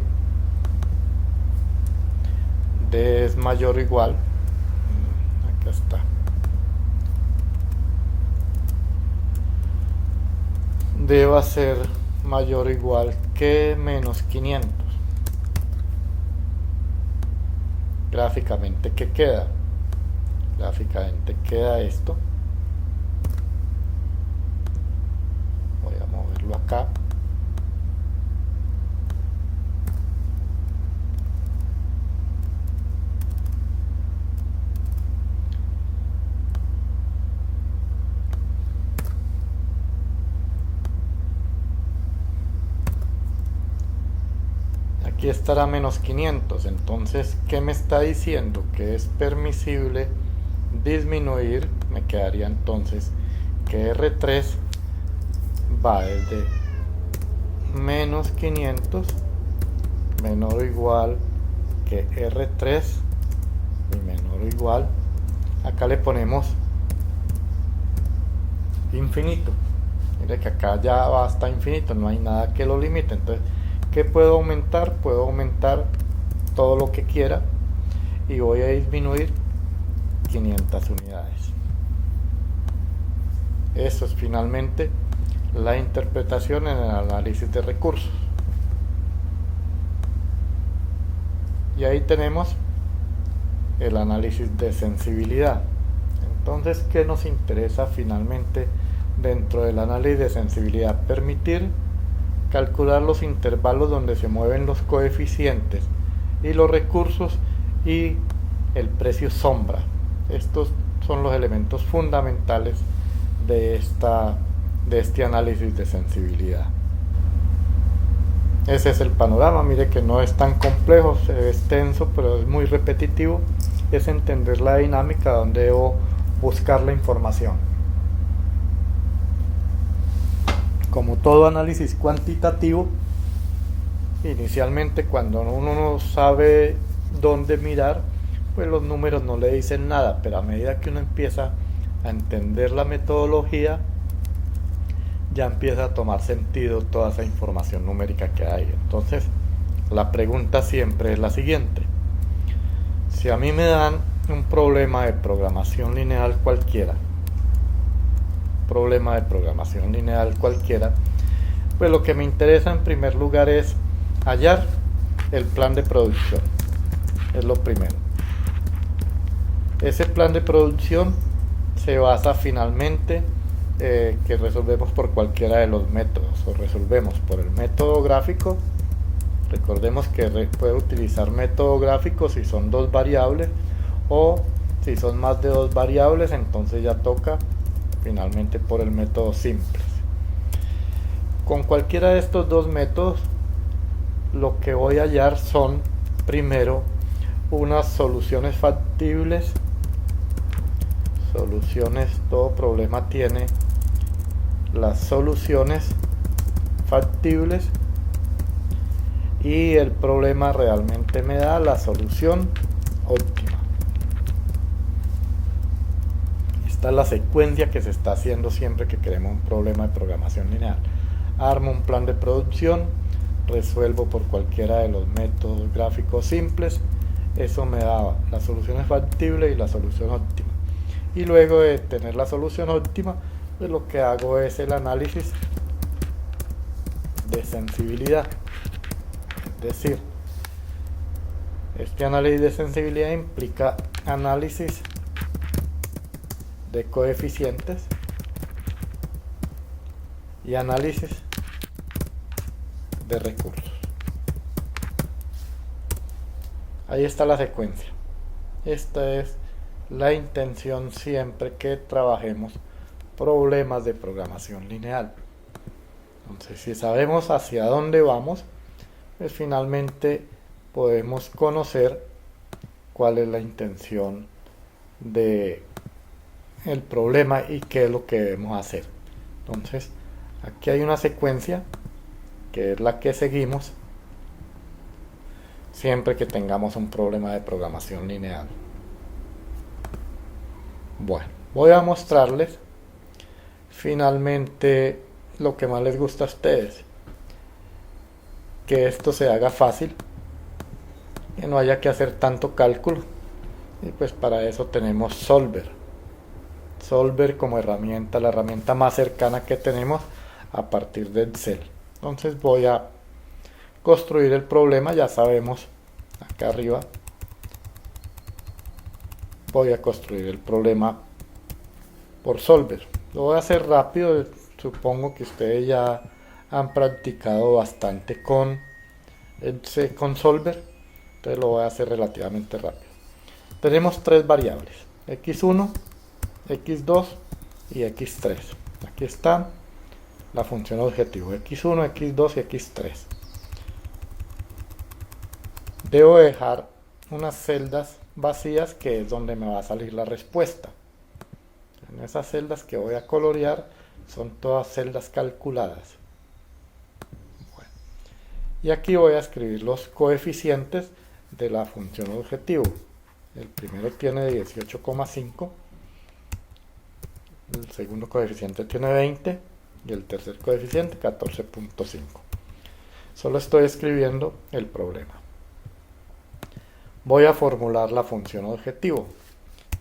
D es mayor o igual, acá está, D va a ser mayor o igual que menos 500. Gráficamente, ¿qué queda? Gráficamente queda esto. Voy a moverlo acá. Aquí estará menos 500. Entonces, ¿qué me está diciendo? Que es permisible disminuir. Me quedaría entonces que R3 va desde menos 500 menor o igual que R3 y menor o igual, acá le ponemos infinito. Mire que acá ya va hasta infinito, no hay nada que lo limite. Entonces, ¿qué puedo aumentar? Puedo aumentar todo lo que quiera y voy a disminuir 500 unidades. Eso es finalmente la interpretación en el análisis de recursos. Y ahí tenemos el análisis de sensibilidad. Entonces, ¿qué nos interesa finalmente dentro del análisis de sensibilidad? Permitir calcular los intervalos donde se mueven los coeficientes y los recursos y el precio sombra. Estos son los elementos fundamentales de este análisis de sensibilidad. Ese es el panorama. Mire que no es tan complejo, se ve extenso, pero es muy repetitivo. Es entender la dinámica donde debo buscar la información. Como todo análisis cuantitativo, inicialmente cuando uno no sabe dónde mirar, pues los números no le dicen nada, pero a medida que uno empieza a entender la metodología, ya empieza a tomar sentido toda esa información numérica que hay. Entonces, la pregunta siempre es la siguiente: si a mí me dan un problema de programación lineal cualquiera, pues lo que me interesa en primer lugar es hallar el plan de producción. Es lo primero. Ese plan de producción se basa finalmente que resolvemos por cualquiera de los métodos, o resolvemos por el método gráfico. Recordemos que puede utilizar método gráfico si son dos variables, o si son más de dos variables, entonces ya toca finalmente por el método simple. Con cualquiera de estos dos métodos, lo que voy a hallar son, primero, unas soluciones factibles. Todo problema tiene las soluciones factibles, y el problema realmente me da la solución óptima. Esta es la secuencia que se está haciendo siempre que queremos un problema de programación lineal. Armo un plan de producción, resuelvo por cualquiera de los métodos gráficos simples, eso me da la solución factible y la solución óptima. Y luego de tener la solución óptima, pues lo que hago es el análisis de sensibilidad. Es decir, este análisis de sensibilidad implica análisis de coeficientes y análisis de recursos. Ahí está la secuencia. Esta es la intención siempre que trabajemos problemas de programación lineal. Entonces, si sabemos hacia dónde vamos, pues finalmente podemos conocer cuál es la intención de el problema y qué es lo que debemos hacer. Entonces, aquí hay una secuencia que es la que seguimos siempre que tengamos un problema de programación lineal. Bueno, voy a mostrarles finalmente lo que más les gusta a ustedes, que esto se haga fácil, que no haya que hacer tanto cálculo, y pues para eso tenemos Solver como herramienta, la herramienta más cercana que tenemos a partir de Excel. Entonces voy a construir el problema, ya sabemos, acá arriba voy a construir el problema por Solver. Lo voy a hacer rápido, supongo que ustedes ya han practicado bastante con Solver, entonces lo voy a hacer relativamente rápido. Tenemos tres variables, x1, x2 y x3. Aquí está la función objetivo, x1, x2 y x3. Debo dejar unas celdas vacías, que es donde me va a salir la respuesta. En esas celdas que voy a colorear son todas celdas calculadas. Bueno, y aquí voy a escribir los coeficientes de la función objetivo. El primero tiene 18,5, el segundo coeficiente tiene 20 y el tercer coeficiente 14,5. Solo estoy escribiendo el problema. Voy a formular la función objetivo.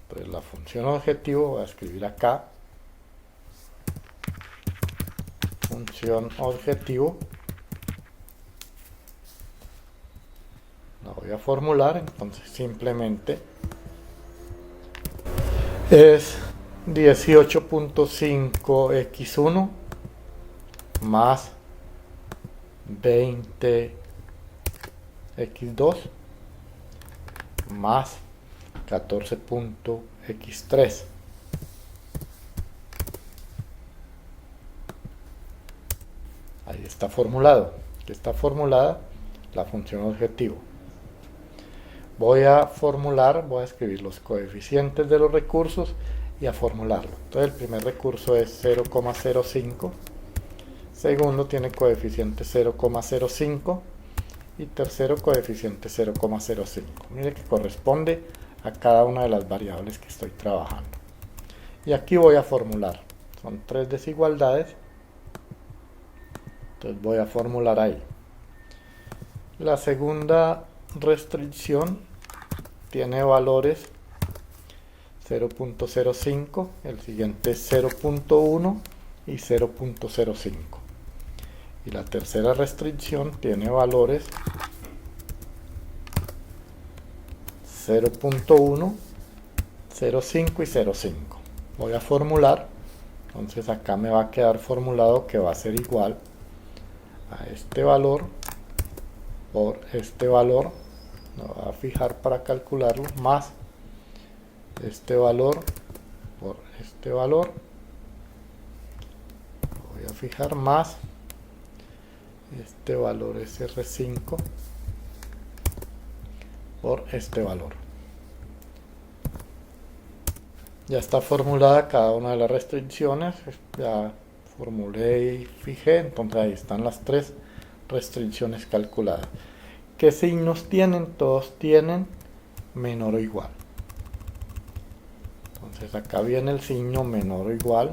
Entonces la función objetivo voy a escribir acá, función objetivo, la voy a formular, entonces simplemente es 18,5 x1 más 20 x2 más 14.x3. Ahí está formulado. Aquí está formulada la función objetivo. Voy a escribir los coeficientes de los recursos y a formularlo. Entonces el primer recurso es 0,05, segundo tiene coeficiente 0,05 y tercero coeficiente 0,05. Mire que corresponde a cada una de las variables que estoy trabajando. Y aquí voy a formular. Son tres desigualdades. Entonces voy a formular ahí. La segunda restricción tiene valores 0,05, el siguiente es 0,1 y 0,05. Y la tercera restricción tiene valores 0,1, 0,5 y 0,5. Voy a formular, entonces acá me va a quedar formulado que va a ser igual a este valor por este valor, lo voy a fijar para calcularlo, más este valor por este valor, lo voy a fijar más este valor es R5 por este valor. Ya está formulada cada una de las restricciones, ya formulé y fijé, entonces ahí están las tres restricciones calculadas. ¿Qué signos tienen? Todos tienen menor o igual. Entonces acá viene el signo menor o igual.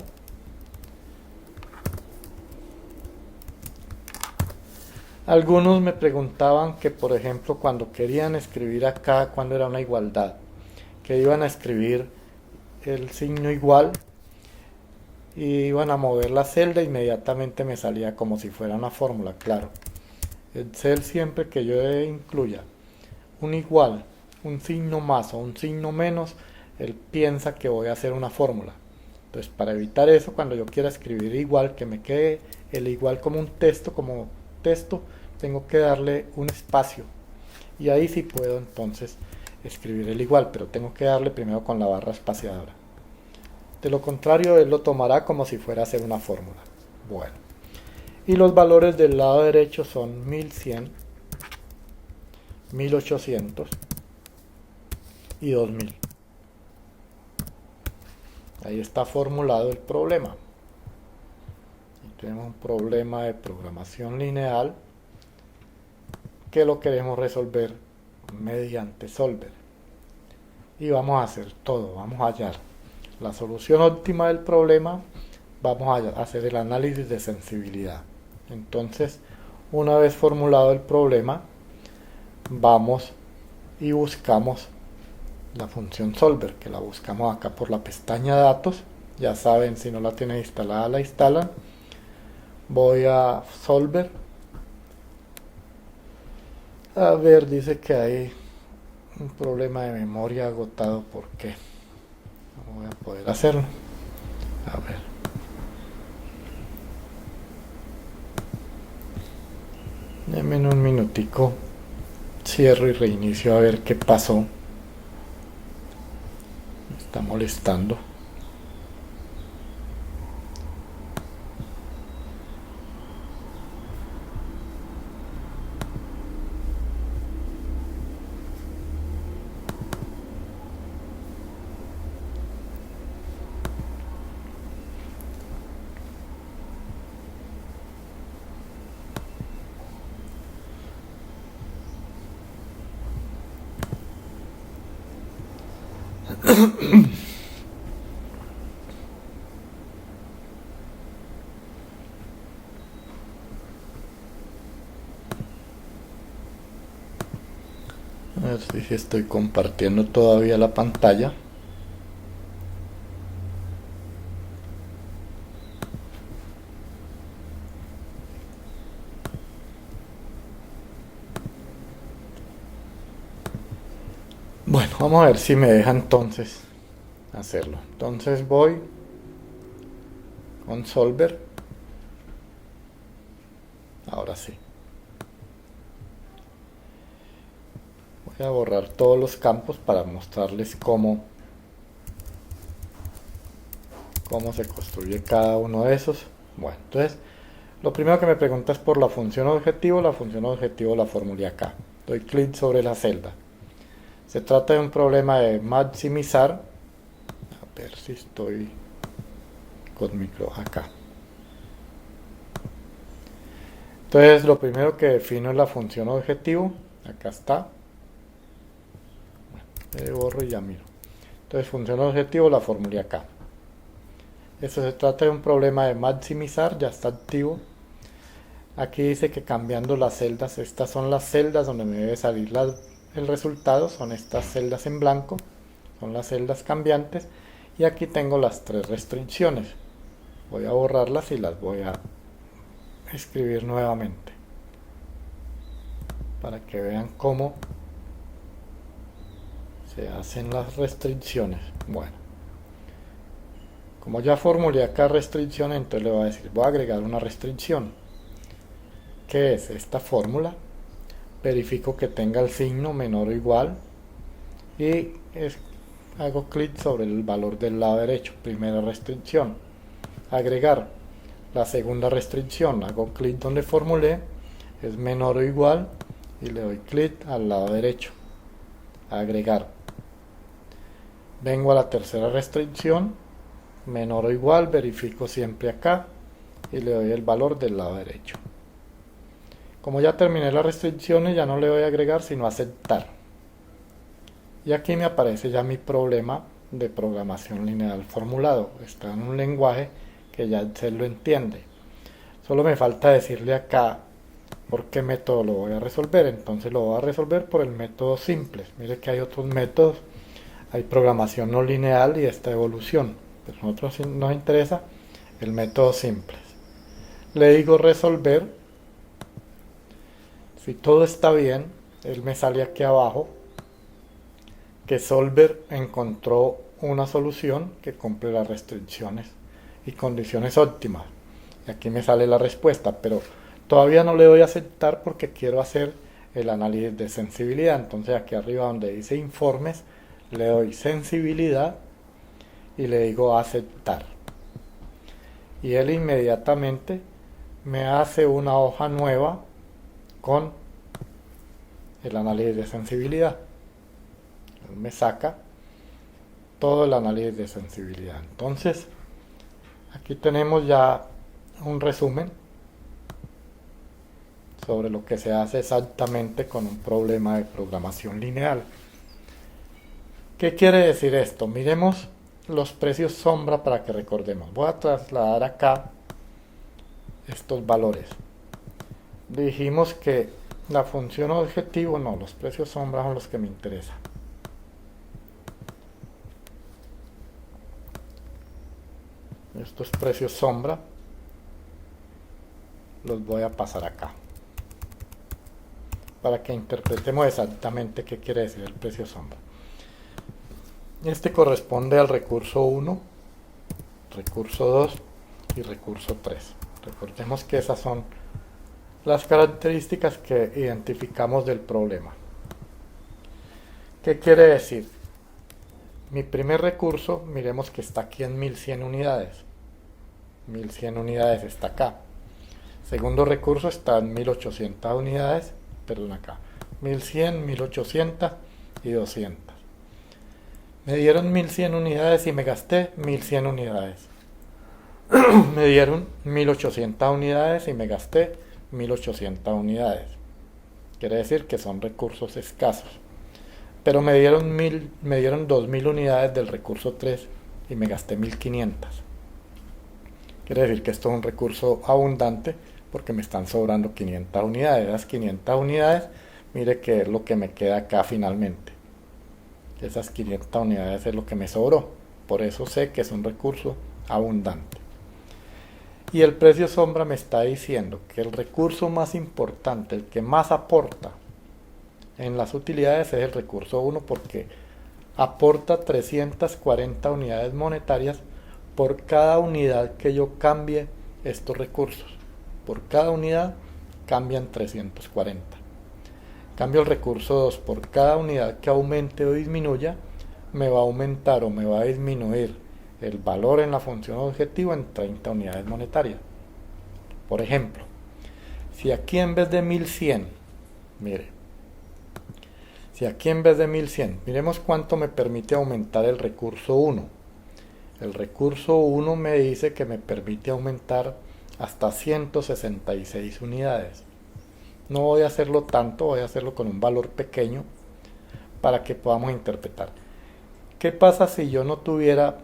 Algunos me preguntaban que, por ejemplo, cuando querían escribir acá, cuando era una igualdad, que iban a escribir el signo igual y iban a mover la celda, inmediatamente me salía como si fuera una fórmula. Claro, Excel, siempre que yo incluya un igual, un signo más o un signo menos, él piensa que voy a hacer una fórmula. Entonces, para evitar eso, cuando yo quiera escribir igual, que me quede el igual como un texto, tengo que darle un espacio. Y ahí sí puedo entonces escribir el igual, pero tengo que darle primero con la barra espaciadora. De lo contrario, él lo tomará como si fuera a hacer una fórmula. Bueno, y los valores del lado derecho son 1100, 1800 y 2000. Ahí está formulado el problema. Y tenemos un problema de programación lineal que lo queremos resolver mediante Solver. Y vamos a hacer todo, vamos a hallar la solución óptima del problema, vamos a hacer el análisis de sensibilidad. Entonces, una vez formulado el problema, vamos y buscamos la función solver, que la buscamos acá por la pestaña datos. Ya saben, si no la tienen instalada, la instalan. Voy a solver. A ver, dice que hay un problema de memoria agotado. ¿Por qué? No voy a poder hacerlo. A ver. Denme un minutico. Cierro y reinicio a ver qué pasó. Me está molestando. A ver si estoy compartiendo todavía la pantalla. Bueno, vamos a ver si me deja entonces hacerlo. Entonces voy con Solver. Ahora sí. Voy a borrar todos los campos para mostrarles cómo se construye cada uno de esos. Bueno, entonces lo primero que me pregunta es por la función objetivo. La función objetivo la formulé acá. Doy clic sobre la celda. Se trata de un problema de maximizar. A ver si estoy con micro acá. Entonces lo primero que defino es la función objetivo. Acá está. Borro y ya miro. Entonces función objetivo la formulé acá. Esto se trata de un problema de maximizar, ya está activo. Aquí dice que cambiando las celdas, estas son las celdas donde me debe salir el resultado, son estas celdas en blanco, son las celdas cambiantes, y aquí tengo las tres restricciones. Voy a borrarlas y las voy a escribir nuevamente para que vean cómo se hacen las restricciones. Bueno, como ya formulé acá restricción, entonces le voy a decir, voy a agregar una restricción, que es esta fórmula. Verifico que tenga el signo menor o igual y hago clic sobre el valor del lado derecho. Primera restricción, agregar. La segunda restricción, hago clic donde formulé, es menor o igual y le doy clic al lado derecho, agregar. Vengo a la tercera restricción, menor o igual, verifico siempre acá y le doy el valor del lado derecho. Como ya terminé las restricciones, ya no le voy a agregar sino aceptar. Y aquí me aparece ya mi problema de programación lineal formulado. Está en un lenguaje que ya Excel lo entiende. Solo me falta decirle acá por qué método lo voy a resolver. Entonces lo voy a resolver por el método simple. Mire que hay otros métodos. Hay programación no lineal y esta evolución. Pero a nosotros nos interesa el método simple. Le digo resolver. Si todo está bien, él me sale aquí abajo que Solver encontró una solución que cumple las restricciones y condiciones óptimas. Y aquí me sale la respuesta, pero todavía no le doy a aceptar porque quiero hacer el análisis de sensibilidad. Entonces aquí arriba donde dice informes, le doy sensibilidad y le digo aceptar. Y él inmediatamente me hace una hoja nueva con el análisis de sensibilidad. Él me saca todo el análisis de sensibilidad. Entonces, aquí tenemos ya un resumen sobre lo que se hace exactamente con un problema de programación lineal. ¿Qué quiere decir esto? Miremos los precios sombra para que recordemos. Voy a trasladar acá estos valores. Dijimos que la función objetivo, no, los precios sombra son los que me interesan. Estos precios sombra los voy a pasar acá para que interpretemos exactamente qué quiere decir el precio sombra. Este corresponde al recurso 1, recurso 2 y recurso 3. Recordemos que esas son las características que identificamos del problema. ¿Qué quiere decir? Mi primer recurso, miremos que está aquí en 1100 unidades. 1100 unidades está acá. Segundo recurso está en 1800 unidades, perdón acá. 1100, 1800 y 200. Me dieron 1100 unidades y me gasté 1100 unidades. Me dieron 1800 unidades y me gasté 1800 unidades. Quiere decir que son recursos escasos. Pero me dieron 2000 unidades del recurso 3 y me gasté 1500. Quiere decir que esto es un recurso abundante porque me están sobrando 500 unidades. Las 500 unidades, mire que es lo que me queda acá finalmente. Esas 500 unidades es lo que me sobró. Por eso sé que es un recurso abundante. Y el precio sombra me está diciendo que el recurso más importante, el que más aporta en las utilidades, es el recurso 1 porque aporta 340 unidades monetarias por cada unidad que yo cambie estos recursos. Por cada unidad cambian 340. Cambio el recurso 2, por cada unidad que aumente o disminuya, me va a aumentar o me va a disminuir el valor en la función objetivo en 30 unidades monetarias. Por ejemplo, si aquí en vez de 1100, mire, si aquí en vez de 1100, miremos cuánto me permite aumentar el recurso 1. El recurso 1 me dice que me permite aumentar hasta 166 unidades. No voy a hacerlo tanto, voy a hacerlo con un valor pequeño para que podamos interpretar. ¿Qué pasa si yo no tuviera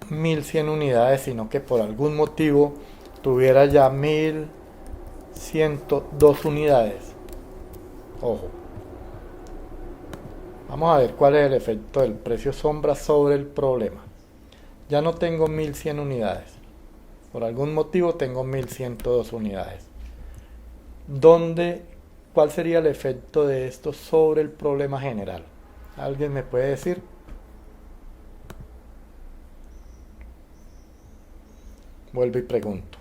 1100 unidades, sino que por algún motivo tuviera ya 1102 unidades? Ojo. Vamos a ver cuál es el efecto del precio sombra sobre el problema. Ya no tengo 1100 unidades. Por algún motivo tengo 1102 unidades. ¿Cuál sería el efecto de esto sobre el problema general? ¿Alguien me puede decir? Vuelvo y pregunto.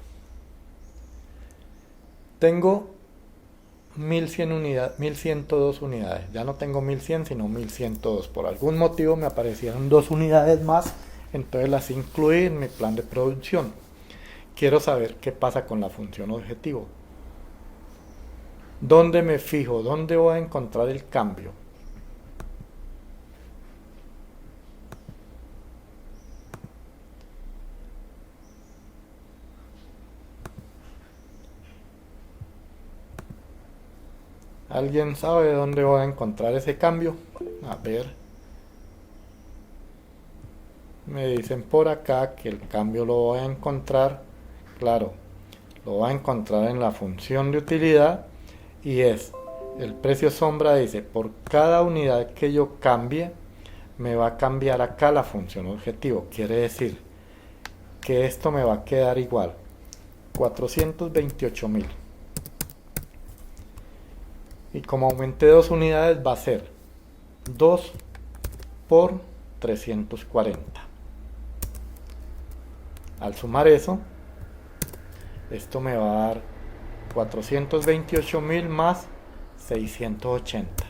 Tengo 1102 unidades. Ya no tengo 1100, sino 1102. Por algún motivo me aparecieron 2 unidades más, entonces las incluí en mi plan de producción. Quiero saber qué pasa con la función objetivo. ¿Dónde me fijo? ¿Dónde voy a encontrar el cambio? ¿Alguien sabe dónde voy a encontrar ese cambio? A ver. me dicen por acá que el cambio lo voy a encontrar, claro, lo voy a encontrar en la función de utilidad y es el precio sombra. Dice por cada unidad que yo cambie me va a cambiar acá la función objetivo, quiere decir que esto me va a quedar igual 428.000 y como aumenté 2 unidades va a ser 2 por 340. Al sumar eso, esto me va a dar 428.000 más 680.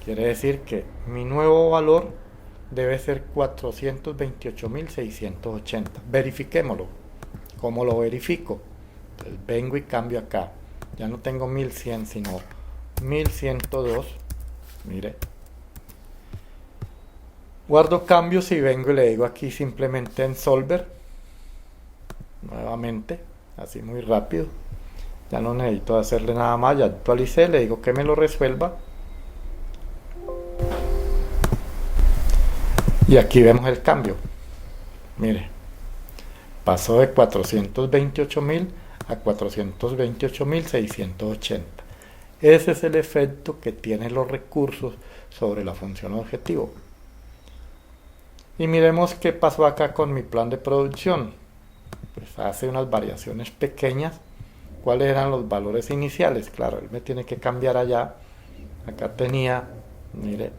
Quiere decir que mi nuevo valor debe ser 428.680. Verifiquémoslo. ¿Cómo lo verifico? Entonces vengo y cambio acá. Ya no tengo 1100 sino 1102. Mire. Guardo cambios y vengo y le digo aquí simplemente en Solver. Nuevamente, así muy rápido. Ya no necesito hacerle nada más, ya actualicé, le digo que me lo resuelva. Y aquí vemos el cambio. Mire, pasó de 428.000 a 428.680. Ese es el efecto que tienen los recursos sobre la función objetivo. Y miremos qué pasó acá con mi plan de producción. Pues hace unas variaciones pequeñas. ¿Cuáles eran los valores iniciales? Claro, él me tiene que cambiar allá. Acá tenía, mire,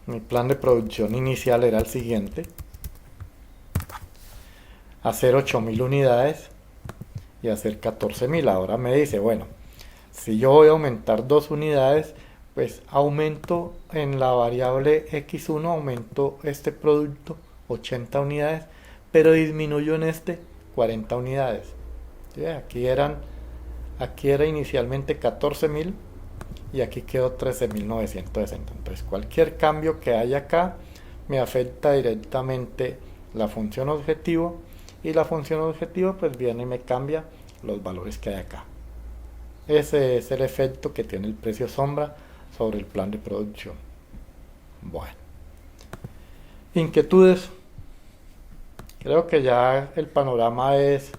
mi plan de producción inicial era el siguiente: hacer 8.000 unidades y hacer 14.000. Ahora me dice, bueno, si yo voy a aumentar 2 unidades, pues aumento en la variable x1, aumento este producto 80 unidades, pero disminuyo en este 40 unidades. ¿Sí? Aquí era inicialmente 14.000 y aquí quedó 13.960. Entonces cualquier cambio que haya acá me afecta directamente la función objetivo, y la función objetivo pues viene y me cambia los valores que hay acá. Ese es el efecto que tiene el precio sombra sobre el plan de producción. Bueno, inquietudes. Creo que ya el panorama es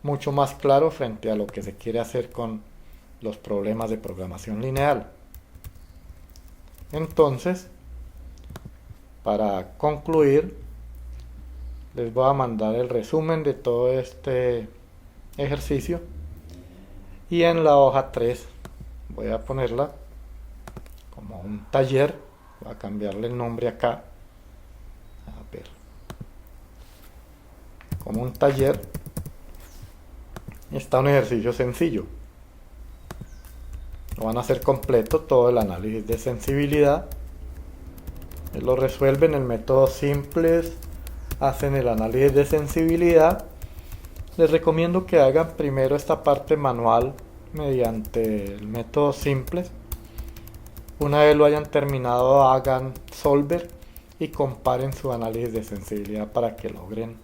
mucho más claro frente a lo que se quiere hacer con los problemas de programación lineal. Entonces, para concluir, les voy a mandar el resumen de todo este ejercicio, y en la hoja 3 voy a ponerla como un taller. Voy a cambiarle el nombre acá, a ver, como un taller. Está un ejercicio sencillo, lo van a hacer completo, todo el análisis de sensibilidad. Lo resuelven en el método simples, hacen el análisis de sensibilidad. Les recomiendo que hagan primero esta parte manual mediante el método simples. Una vez lo hayan terminado, hagan Solver y comparen su análisis de sensibilidad para que logren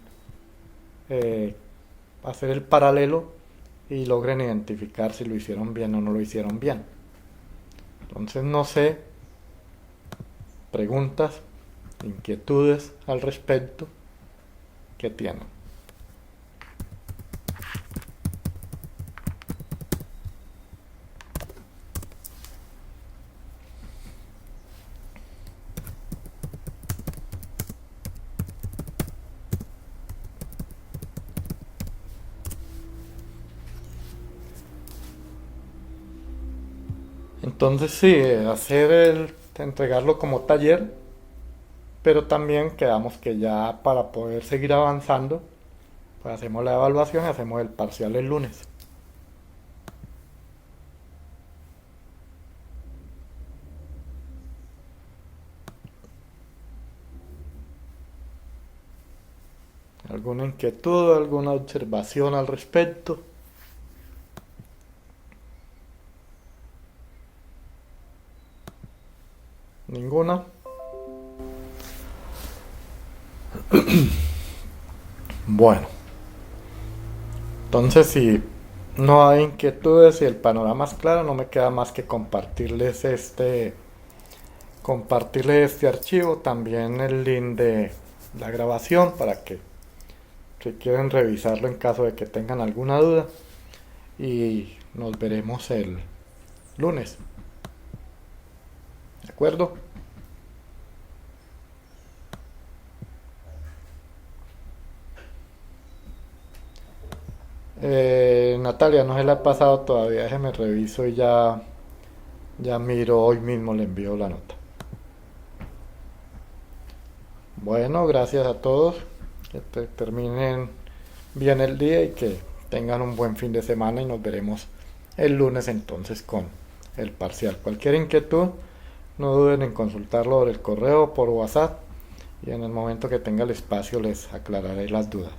hacer el paralelo y logren identificar si lo hicieron bien o no lo hicieron bien. Entonces, no sé, preguntas, inquietudes al respecto que tienen. Entonces sí, entregarlo como taller, pero también quedamos que ya para poder seguir avanzando, pues hacemos la evaluación y hacemos el parcial el lunes. ¿Alguna inquietud, alguna observación al respecto? ¿Ninguna? Bueno, entonces si no hay inquietudes y el panorama es claro, no me queda más que compartirles compartirle este archivo, también el link de la grabación para que si quieren revisarlo en caso de que tengan alguna duda, y nos veremos el lunes. ¿De acuerdo? Natalia, no se la ha pasado todavía, déjeme reviso y ya miro, hoy mismo le envío la nota. Bueno, gracias a todos, que terminen bien el día y que tengan un buen fin de semana, y nos veremos el lunes entonces con el parcial. Cualquier inquietud, no duden en consultarlo por el correo o por WhatsApp, y en el momento que tenga el espacio les aclararé las dudas.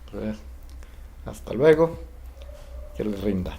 Entonces, hasta luego, que les rinda.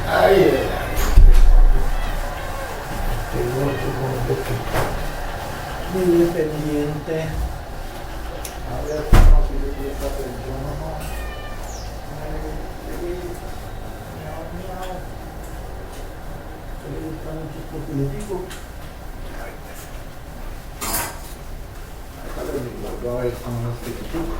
Ay, muy independiente. A ver, no, si le presta atención o no. Le gusta mucho porque le digo. Acá le voy a ver con unos piquetitos.